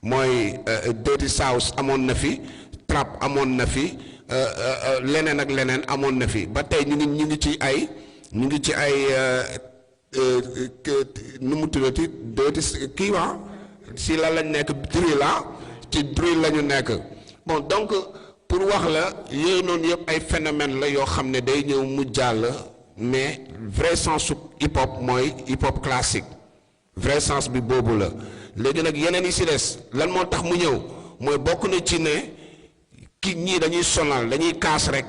Speaker 1: mooy Dirty South amoon na fi trap amoon na fi leneen ak leneen amoon na fi ba tey ñu ngi ci ay nu mu tuddati Dirty kii waa si la lañ nekk drill la ci drill la ñu nekk bon donc pour wax la yooyu noonu yëpp ay phénomène la yoo xam ne day ñëw mu jàll mais vrai sens su hip hop mooy hip hop classique vrai sens bi boobu la léegi nag yeneen yi si des lan moo tax mu ñëw mooy bokk na ci ne ki ñii dañuy sonal dañuy kaas rek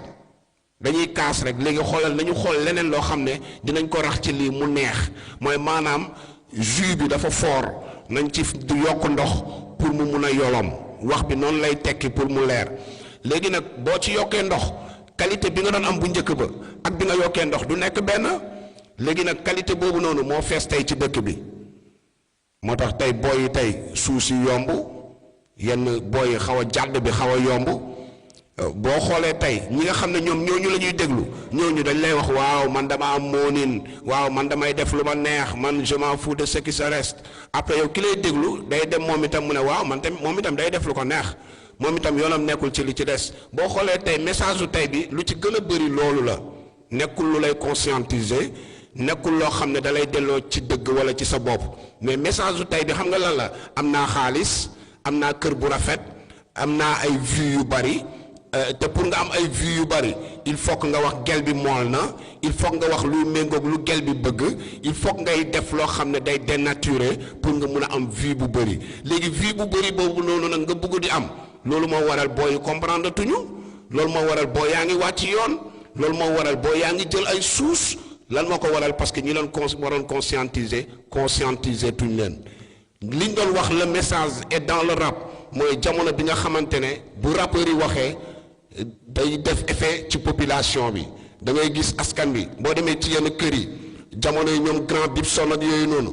Speaker 1: léegi xoolal nañu xool leneen loo xam ne dinañ ko rax ci lii mu neex mooy maanaam jus bi dafa fort nañ ci du yokk ndox pour mu mun a yolom wax bi noonu lay tekki pour mu leer léegi nag boo ci yokkee ndox qualité bi nga doon am bu njëkk ba ak bi nga yokkee ndox du nekk benn léegi nag qualité boobu noonu moo fees tey ci dëkk bi moo tax tey booy yi tey suuf si yomb yenn booy yi xaw a jàdd bi xaw a yomb boo xoolee tey ñi nga xam ne ñoom ñooñu la ñuy déglu ñooñu dañ lay wax waaw man dama am moonin waaw man damay def lu ma neex man je m'en fous de ce qui se reste après yow ki lay déglu day dem moom itam mu ne waaw man tamit moom itam day def lu ko neex moom itam yoonam nekkul ci li ci des boo xoolee tey message u tey bi lu ci gën a bëri loolu la nekkul lu lay conscientiser nekkul loo xam ne da lay delloo ci dëgg wala ci sa bopp mais message u tey bi xam nga lan la am naa xaalis am naa kër bu rafet am naa ay vues yu bari te pour nga am ay vues yu bari il faut que nga wax gel bi mool na il faut nga wax luy méngoog lu gel bi bëgg il faut que ngay def loo xam ne day dénaturé pour nga mun a am vue bu bëri léegi vue bu bëri boobu noonu nag nga bëgg di am loolu moo waral booy comprendre tuñu loolu moo waral boo yaa ngi wàcc yoon loolu moo waral boo yaa ngi jël ay suus lan moo ko waral parce que ñi leen waroon conscientiser tuñ leen liñ doon wax le message est dans le rap mooy jamono bi nga xamante ne bu rappeurs yi waxee day def effet ci population bi da ngay gis askan bi boo demee ci yenn kër yi jamono yi ñoom grand Bibson ak yooyu noonu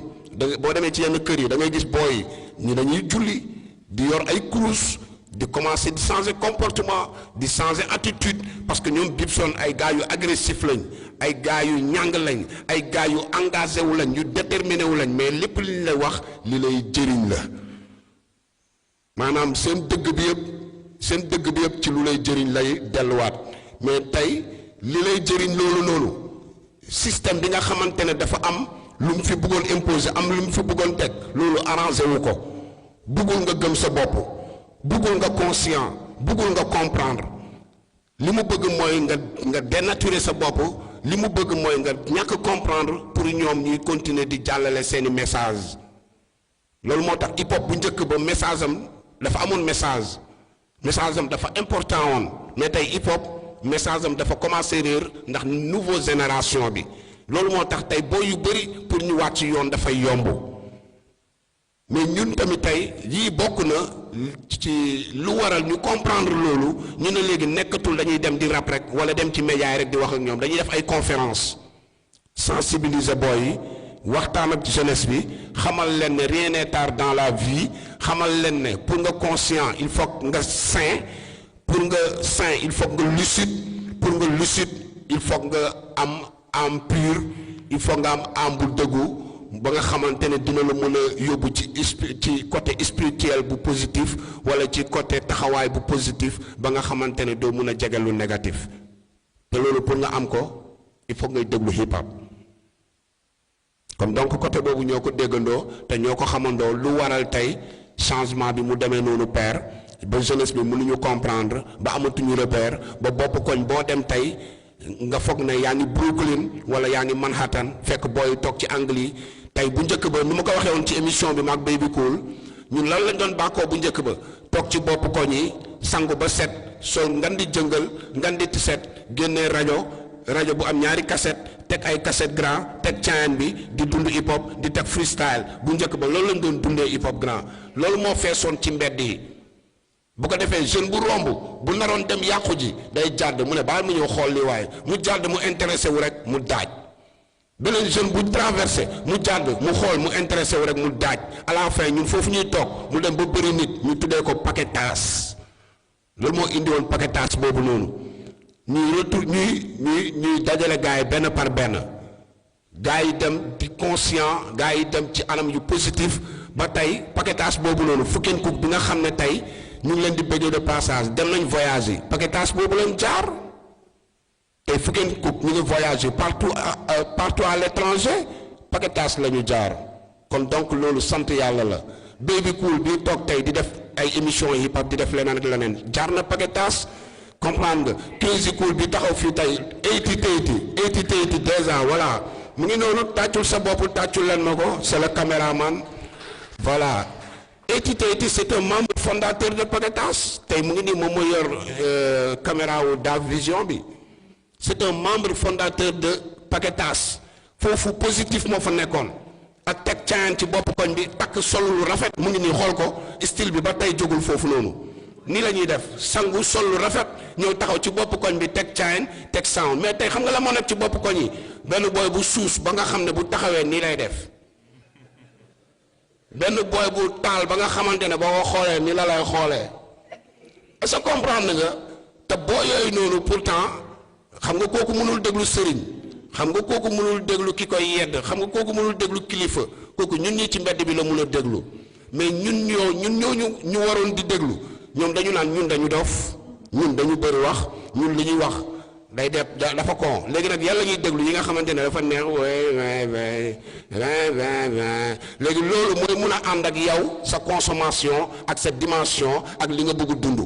Speaker 1: boo demee ci yenn kër yi da ngay gis booy ñi dañuy julli di yor ay kurus di commencer di changer comportement di changer attitude parce que ñoom Bibson ay gars yu agressif lañ ay gars yu ñàng lañ ay gars yu engagé wu lañ yu déterminé wu lañ mais lépp li ñu lay wax li lay jëriñ la maanaam seen dëgg bi yëpp ci lu lay jëriñ lay delluwaat mais tey li lay jëriñ loolu noonu système bi nga xamante ne dafa am lu mu fi bëggoon imposer am lu mu fi bëggoon teg loolu arrangé wu ko bëggul nga gëm sa bopp bëggul nga conscient bëggul nga comprendre li mu bëgg mooy nga dénaturer sa bopp li mu bëgg mooy nga ñàkk comprendre pour ñoom ñuy continuer di jàllale seeni message loolu moo tax hip hop bu njëkk ba message am dafa amoon message am dafa important woon mais tey hip hop message am dafa commencé réer ndax nouveau génération bi loolu moo tax tey boo yu bëri pour ñu wàcc yoon dafay yomb mais ñun tamit tey yii bokk na ci lu waral ñu comprendre loolu ñu ne léegi nekkatul dañuy dem di rap rek wala dem ci média yi rek di wax ak ñoom dañuy def ay conférence sensibiliser boy yi waxtaan ak jeunesse bi xamal leen ne rien n'est tard dans la vie xamal leen ne pour nga conscient il faut nga sain pour nga sain il faut nga lucide pour nga lucide il faut nga am âme pure il faut nga am âme bu dëggu ba nga xamante ne dina la mën a yóbbu ci côté spirituel bu positif wala ci côté taxawaay bu positif ba nga xamante ne doo mën a jege lu négatif te loolu pour nga am ko il faut ngay déglu hip hop comme donc côté boobu ñoo ko déggandoo te ñoo ko xamandoo lu waral tey changement bi mu demee noonu père ba jeunesse bi mënuñu comprendre ba amatuñu repère ba bopp koñ boo dem tey nga foog ne yaa ngi Brooklyn wala yaa ngi Manhattan fekk booy toog ci angle yi tey bu njëkk ba ni ma ko waxee woon ci émission bi maag Baby Cool ñun lan lañ doon bàkkoo bu njëkk ba toog ci bopp koñ yi sangu ba set sol ngan di jëngal ngan di tiset génnee rajo bu am ñaari cassette teg ay cassette grand teg caan bi di dund hip hop di teg freestyle bu njëkk ba loolu lañ doon dundee hip hop grand loolu moo feesoon ci mbedd yi bu ko defee jeune bu romb bu naroon dem yàqu ji day jàdd mu ne baal mu ñëw xool li waaye mu jàdd mu intéressé wu rek mu daaj beneen jeune bu traversé mu jàdd mu xool mu intéressé wu rek mu daaj à la fin ñun foofu ñuy toog mu dem ba bëri nit ñu tuddee ko paquetage loolu moo indi woon paquetage boobu noonu ñuy dajale gars yi benn par benn gars yi dem di conscient gars yi dem ci anam yu positif ba tey paquetage boobu noonu fukkeen kuk bi nga xam ne tey ñu ngi leen di bëggee de passage dem nañ voyage yi paquetage boobu leen jaar tey fukkeen kuk ñu ngi voyage partout à l'étranger paquetage la ñu jaar kon donc loolu sant yàlla la Baby Cool bi toog tey di def ay émission hip hop di def leneen ak leneen jaar na paquetage comprendre nga Crazy Cool bi taxaw fii tey 80 déjà voilà mu ngi noonu tàccul sa bopp tàccul leen ma ko c'est le caméraman voilà 80 c'est un membre fondateur de paquetage tey mu ngi nii moom mooy yor caméra wu Dav Vision bi c'est un membre fondateur de paquetage foofu positif moo fa nekkoon ak teg caan ci bopp koñ bi takk solo lu rafet mu ngi nii xool ko style bi ba tey jógul foofu noonu nii la ñuy def sangu sol lu rafet ñëw taxaw ci bopp koñ bi teg caayin teg sound mais tey xam nga la moo nekk ci bopp koñ yi benn booy bu suus ba nga xam ne bu taxawee nii lay def benn booy bu taal ba nga xamante ne boo ko xoolee nii la lay xoolee est-ce que comprendre nga te boo yooyu noonu pourtant xam nga kooku mënul déglu sëriñ xam nga kooku mënul déglu ki koy yedd xam nga kooku mënul déglu kilifa kooku ñun ñi ci mbedd bi la mun a déglu mais ñun ñu waroon di déglu ñoom dañu naan ñun dañu dof ñun dañu bëri wax ñun li ñuy wax day def dafa kon léegi nag yàlla ñuy déglu yi nga xamante ne dafa neex léegi loolu mooy mun a ànd ak yow sa consommation ak sa dimension ak li nga bëgg dund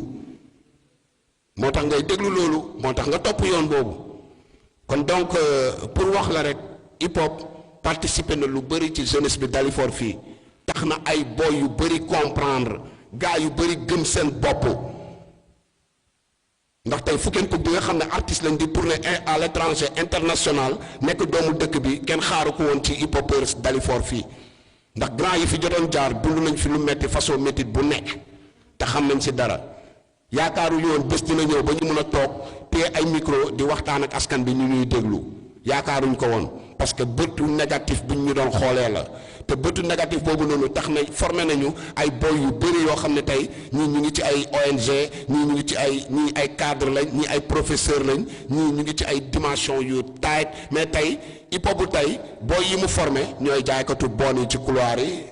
Speaker 1: moo tax ngay déglu loolu moo tax nga topp yoon boobu kon donc pour wax la rek hip hop participer na lu bëri ci jeunesse bi Dalifort fii tax na ay boy yu bëri comprendre gars yu bëri gëm seen bopp ndax tey Fuk N Cook bi nga xam ne artiste lañ di tourner à l'étranger international nekk doomu dëkk bi kenn xaaru ko woon ci hip hopers Dalifort fii ndax grand yi fi jotoon jaar dund nañ fi lu metti façon métit bu nekk te xam nañ si dara yaakaaruñu woon bés dina ñëw ba ñu mën a toog téye ay micro di waxtaan ak askan bi ñu ñuy déglu yaakaaruñ ko woon parce que bëtu négatif bi ñu doon xoolee la te bëtu négatif boobu noonu tax na formé nañu ay boy yu bëri yoo xam ne tey ñii ñu ngi ci ay ONG ñii ñu ngi ci ñii ay cadre lañ ñii ay professeur lañ ñii ñu ngi ci ay dimension yu tight mais tey hip hop bu tey boy yi mu formé ñooy jaaykatu bon yi ci couloir yi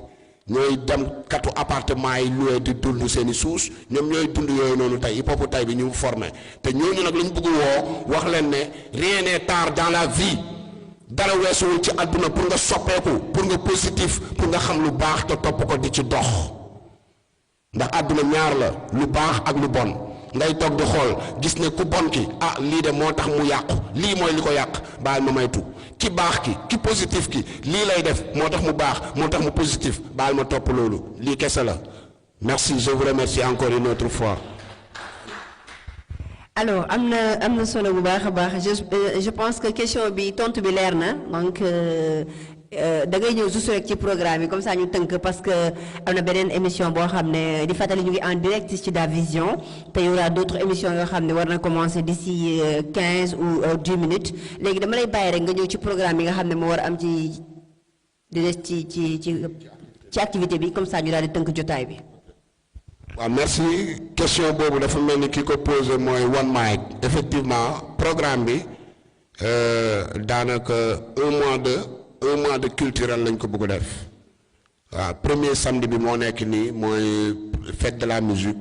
Speaker 1: ñooy dem katu appartement yi loué di dund seeni suus ñoom ñooy dund yooyu noonu tey hip hop bu tey bi ñu mu formé te ñooñu nag lañ bëgg woo wax leen ne rien n'est tard dans la vie dara weesuwul ci àdduna pour nga soppeeku pour nga positif pour nga xam lu baax te topp ko di ci dox ndax àdduna ñaar la lu baax ak lu bon ngay toog di xool gis ne ku bon ki ah lii de moo tax mu yàqu lii mooy li ko yàq baal ma maytu ki baax ki positif ki lii lay def moo tax mu baax moo tax mu positif baal ma topp loolu lii kese la merci je vous remercie encore une autre fois.
Speaker 2: alors am na solo bu baax a baax je pense que question bi tontu bi leer na donc da ngay ñëw juste rek ci programme yi comme ça ñu tënk parce que am na beneen émission boo xam ne di fàttali ñu ngi en direct ci Da Vision te y aura d'autres émissions yoo xam ne war na commencer d'ici 15 ou 10 minutes léegi dama lay bàyyi rek nga ñëw ci programme yi nga xam ne moo war a am ci di des ci activité bi comme ça ñu daal di tënk jotaay bi.
Speaker 1: waaw merci question boobu dafa mel ni ki ko posé mooy One Mic effectivement programme bi daanaka un mois de culturel lañ ko bëgg a def waaw premier samedi bi moo nekk nii mooy fête de la musique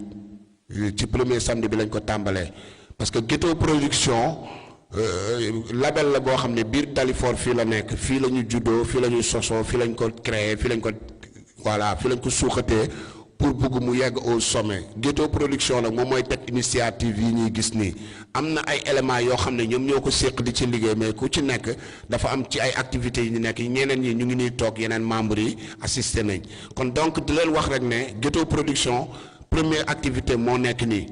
Speaker 1: ci premier samedi bi lañ ko tàmbalee parce que Ghetto Production label la boo xam ne biir Dalifort fii la nekk fii la ñu juddoo fii la ñu sosoo fii lañ ko créé fii lañ ko voilà fii lañ ko suuxatee pour bëgg mu yegg au sommet Ghetto Production nag moom mooy teg initiative yi ñuy gis nii am na ay éléments yoo xam ne ñoom ñoo ko séq di ci liggéey mais ku ci nekk dafa am ci ay activités yi ñu nekk ñeneen ñi ñu ngi nii toog yeneen membres yi assisté nañ kon donc di leen wax rek ne Ghetto Production première activité moo nekk nii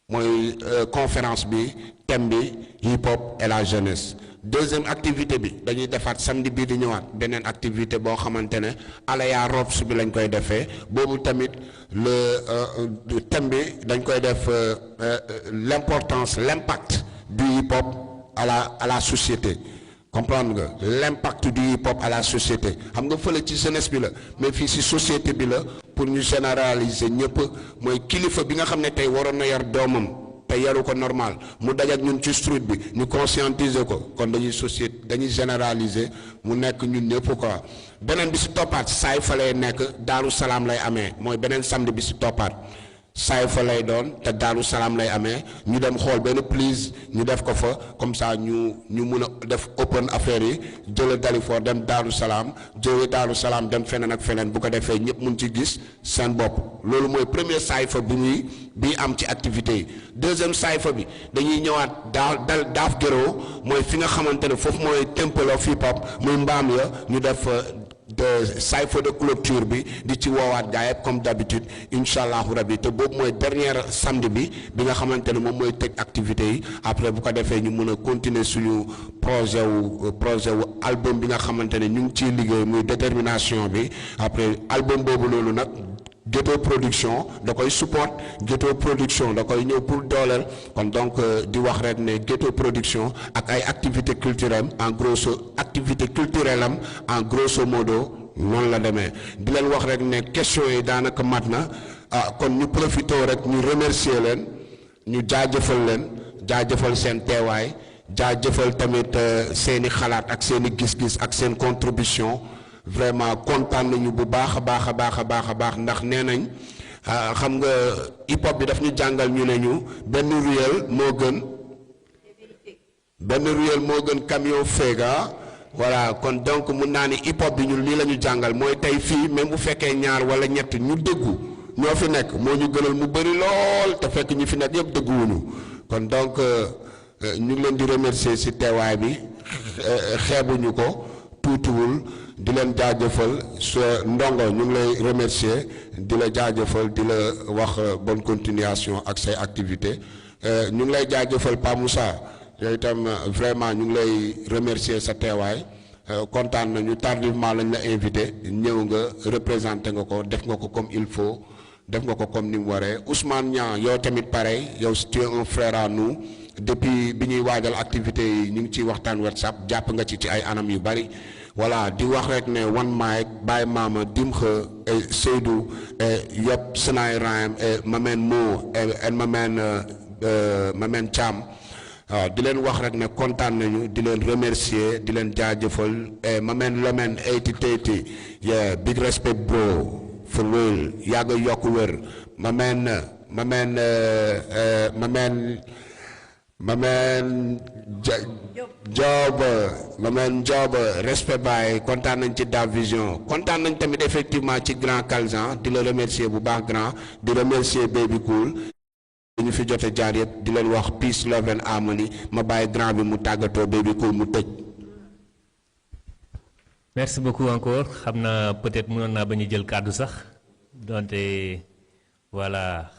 Speaker 1: mooy conférence bi thème bi hip hop et la jeunesse. Deuxième activité bi dañuy defaat samedi bii di ñëwaat beneen activité boo xamante ne Alaya Robs bi lañ koy defee boobu tamit le thème bi dañ koy def l'importance l'impact du hip hop à la société comprendre nga l'impact du hip hop à la société xam nga fële ci jeunesse bi la mais fii ci société bi la pour ñu généraliser ñëpp mooy kilifa bi nga xam ne tey waroon na yar doomam te yaru ko normal mu dajak ñun ci street bi ñu conscientiser ko kon dañuy généraliser mu nekk ñun ñëpp quoi beneen bi ci toppaat saay fa lay nekk Daaru Salaam lay amee mooy beneen samedi bi ci toppaat saay fa lay doon te Daaru Salaam lay amee ñu dem xool benn prise ñu def ko fa comme ça ñu mun a def open affaire yi jële Dalifort dem Daaru Salaam jële Daaru Salaam dem feneen ak feneen bu ko defee ñëpp mun ci gis seen bopp loolu mooy premier saay fa bi am ci activité yi deuxième saay fa bi dañuy ñëwaat daaf gero mooy fi nga xamante ne foofu mooy temple of hip hop muy mbaam ya ñu def de cypher de clôture bi di ci woowaat gaa yëpp comme d'habitude incha allahu rabi te boobu mooy dernière samedi bi nga xamante ne moom mooy tëj activité yi après bu ko defee ñu mën a continuer suñu projet wu album bi nga xamante ne ñu ngi ciy liggéey muy détermination bi après album boobu loolu nag Ghetto Production da koy support Ghetto Production da koy ñëw pour dooleel kon donc di wax rek ne Ghetto Production ak ay activité culturelle en grosso activité culturelle am en grosso modo noonu la demee di leen wax rek ne question yi daanaka mat na kon ñu profité rek ñu remercier leen ñu jaajëfal leen jaajëfal seen teewaay jaajëfal tamit seeni xalaat ak seeni gis-gis ak seen contribution vraiment kontaan nañu bu baax a baax a baax a baax a baax ndax nee nañ xam nga hip hop bi daf ñu jàngal ñu ne ñu benn ruelle moo gën camion Fega voilà kon donc mun naa ni hip hop bi ñun lii la ñu jàngal mooy tey fii même bu fekkee ñaar wala ñett ñu dëggu ñoo fi nekk moo ñu gënal mu bëri lool te fekk ñi fi nekk yëpp dëgguwuñu kon donc ñu ngi leen di remercier ci teewaay bi xeebuñu ko tuutiwul di leen jaajëfal sa ndongo ñu ngi lay remercier di la jaajëfal di la wax bonne continuation ak say activité ñu ngi lay jaajëfal Pa Moussa yooyu itam vraiment ñu ngi lay remercier sa teewaay kontaan nañu tardivement lañ la invité ñëw nga représenté nga ko def nga ko comme il faut def nga ko comme ni mu waree Ousmane Niang yow tamit pareil yow tu es un frère à nous depuis bi ñuy waajal activité yi ñu ngi ciy waxtaan WhatsApp jàpp nga ci ay anam yu bari voilà di wax rek ne One Mic Baye Mama Dimxa et Seydou et Yop Senay Rhyme et Mamen Mo et Mamen Thiam waaw di leen wax rek ne kontaan nañu di leen remercier di leen jaajëfal et Mamen Lomen 80 yeah big respect bro for real yàgg yokk wér Mamen Job respect baay kontaan nañ ci Da Vision kontaan nañ tamit effectivement ci grand Calzan di la remercier bu baax grand di remercier Baby Cool ñu fi jote jaar yëpp di leen wax peace love and harmony ma bàyyi grand bi mu tàggatoo Baby Cool mu tëj.
Speaker 3: merci beaucoup encore xam naa peut-être mënoon naa ba ñu jël kàddu sax donte voilà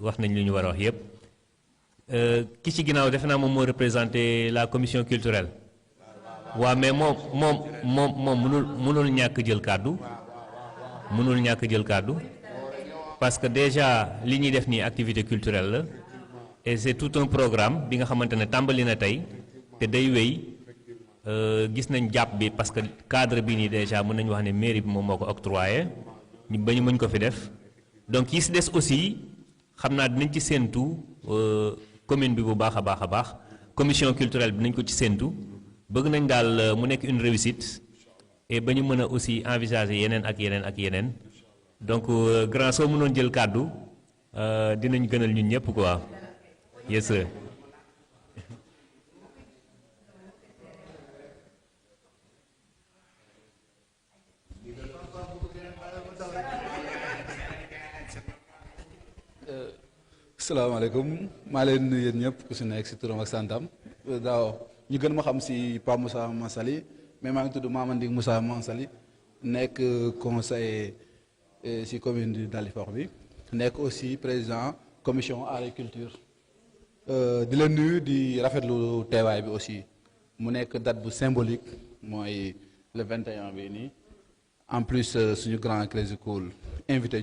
Speaker 3: wax nañ lu ñu war a wax yëpp. ki ci ginnaaw defe naa moom moo représenté la commission culturelle waaw mais moom mënul ñàkk jël kàddu parce que déjà li ñuy def nii activité culturelle la et c'est tout un programme bi nga xamante ne tàmbali na tey te day wéy gis nañ jàpp bi parce que cadre bi nii déjà mën nañu wax ne mairie bi moom moo ko octroyé ba ñu mën ko fi def donc yi si des aussi xam naa dinañ ci séentu commune bi bu baax a baax commission culturelle bi nañ ko ci séentu bëgg nañ daal mu nekk une réussite et ba ñu mën a aussi envisager yeneen ak yeneen donc grand soo mënoon jël kàddu dinañ gënal ñun ñëpp quoi yes sir.
Speaker 10: salaamaaleykum maa leen nuyu yéen ñëpp ku si nekk si turam ak santam daaw ñu gën ma xam si Pa Moussa Mansali mais maa ngi tudd Mamadi Moussa Mansali nekk conseiller si commune du Dalifort bi nekk aussi président commission agriculture di leen nuyu di rafetlu teewaay bi aussi mu nekk date bu symbolique mooy le 21 bi nii en plus suñu grand Crazy Cool invité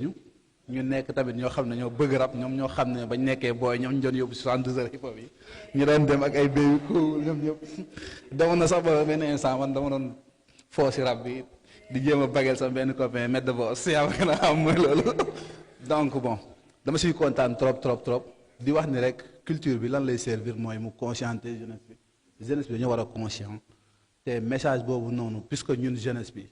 Speaker 10: ñu nekk tamit ñoo xam ne ñoo bëgg rap ñoom ñoo xam ne bañ nekkee booy ñoom ñu doon yóbbu 72 heures hip hop yi ñu doon dem ak ay Baby Cool ñoom ñëpp demoon na sax ba benn instant man dama doon foo si rap bi di jéem a bagel sama benn copain met de boss yaa ma gën a xam mooy loolu donc bon dama siy kontaan trop di wax ni rek culture bi lan lay servir mooy mu conscienter jeunesse bi dañoo war a conscient te message boobu noonu puisque ñun jeunesse bi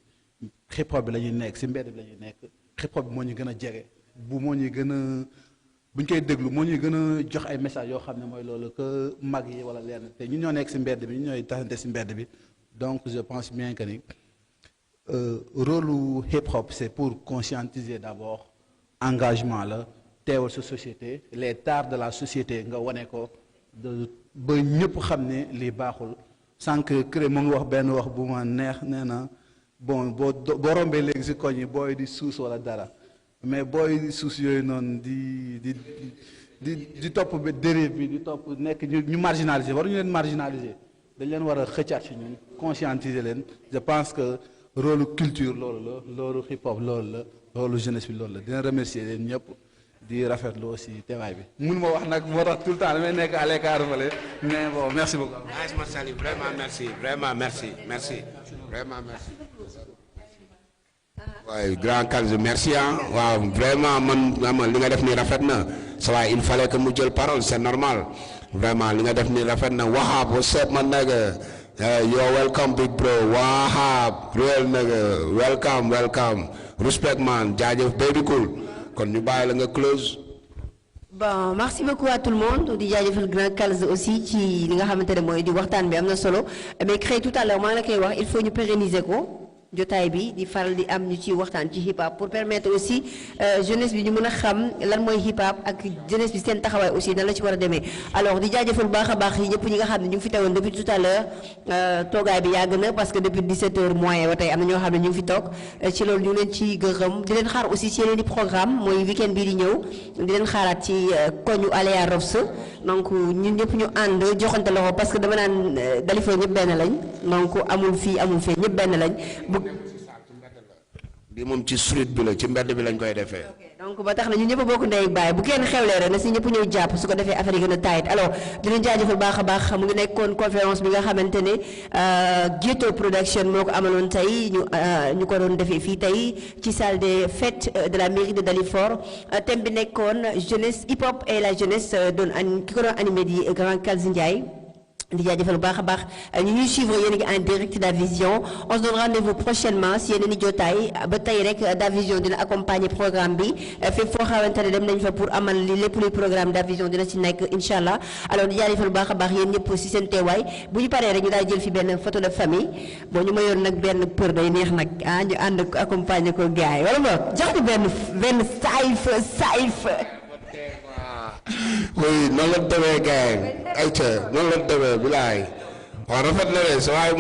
Speaker 10: hip hop bi la ñuy nekk si mbedd bi la ñuy nekk hip hop bi moo ñu gën a jege bu moo ñuy gën a bu ñu koy déglu moo ñuy gën a jox ay message yoo xam ne mooy loolu que mag yi wala lenn te ñun ñoo nekk si mbedd bi ñun ñooy taxante si mbedd bi donc je pense bien que ni rôle hip hop c'est pour conscientiser d'abord engagement la teewal sa société les tares de la société nga wane ko ba ñëpp xam ne lii baaxul sànq cré mu ngi wax benn wax bu ma neex nee na bon boo rombee léegi si koñ yi booy di suus wala dara mais booy di suus yooyu noonu di topp ba dérive bi di topp nekk ñu marginaliser waruñu leen marginaliser dañ leen war a xëccaat si ñun conscientiser leen je pense que rôle culture loolu la loolu hip hop loolu la loolu jeunesse bi loolu la dina remercier leen ñëpp di rafetlu aussi teewaay bi mun ma wax nag moo tax tout le temps damay nekk à l'écart fële mais bon merci beaucoup.
Speaker 1: Nice Massaly, vraiment merci vraiment merci. waaye grand Kalz merci waaw vraiment man li nga def nii rafet na sa waay il fallait que mu jël parole c'est normal vraiment li nga def nii rafet na Wahab what's up man nigga you're welcome big bro Wahab real nigga welcome respect man jaajëf baby cool kon ñu bàyyi la nga close.
Speaker 2: Bon merci beaucoup à tout le monde di jaajëfal grand Kalz aussi ci li nga xamante ne mooy di waxtaan bi am na solo mais créé tout à l'heure maa ngi la koy wax il faut ñu pérenniser ko. jotaay bi di faral di am ñu ci waxtaan ci hip hop pour permettre aussi jeunesse bi ñu mën a xam lan mooy hip hop ak jeunesse bi seen taxawaay aussi nan la ci war a demee alors di jaajëfal baax a baax yi ñëpp ñi nga xam ne ñu ngi fi teewoon depuis tout à l'heure toogaay bi yàgg na parce que depuis 17h moins ba tey am na ñoo xam ne ñu ngi fi toog ci loolu ñu ngi leen ci gërëm di leen xaar aussi ci yeneen i programme mooy week-end bii di ñëw di leen xaaraat ci koñu Alea Robs donc ñun ñëpp ñu ànd joxante loxo parce que dama naan Dalifort ñëpp benn lañ donc amul fii amul fee ñëpp benn lañ
Speaker 1: bi moom ci street bi la ci mbedd bi lañ koy defee.
Speaker 2: donc ba tax na ñun ñëpp a bokk ndey ak baay bu kenn xewlee rek na si ñëpp ñëw jàpp su ko defee affaire yi gën a tight alors di leen jaajëfal baax a baax mu ngi nekkoon conférence bi nga xamante ne Ghetto Production moo ko amaloon tey ñu ko doon defee fii tey ci salle des fêtes de la mairie de Dalifort thème bi nekkoon jeunesse hip hop et la jeunesse doon ki ko doon animé di grand Kalz Ndiaye. di jaajëfal bu baax a baax ñu ñuy suivre yéen a ngi en direct d'Avision on se donne rendez-vous prochainement si yeneen i jotaay ba tey rek d'Avision dina accompagner programme bi fépp foo xamante ne dem nañ fa pour amal li lépp luy programme d'Avision dina ci nekk incha allah alors di jaajëfal bu baax a baax yéen ñëpp si seen teewaay bu ñu paree rek ñu daal jël fi benn photo de famille bon ñu mayoon nag benn për day neex nag ñu ànd accompagner ko gars yi wala boog jox ñu benn saayf
Speaker 1: oui noonu la demee gars yi ayca noonu la demee bilaay waaw rafet na de sa waay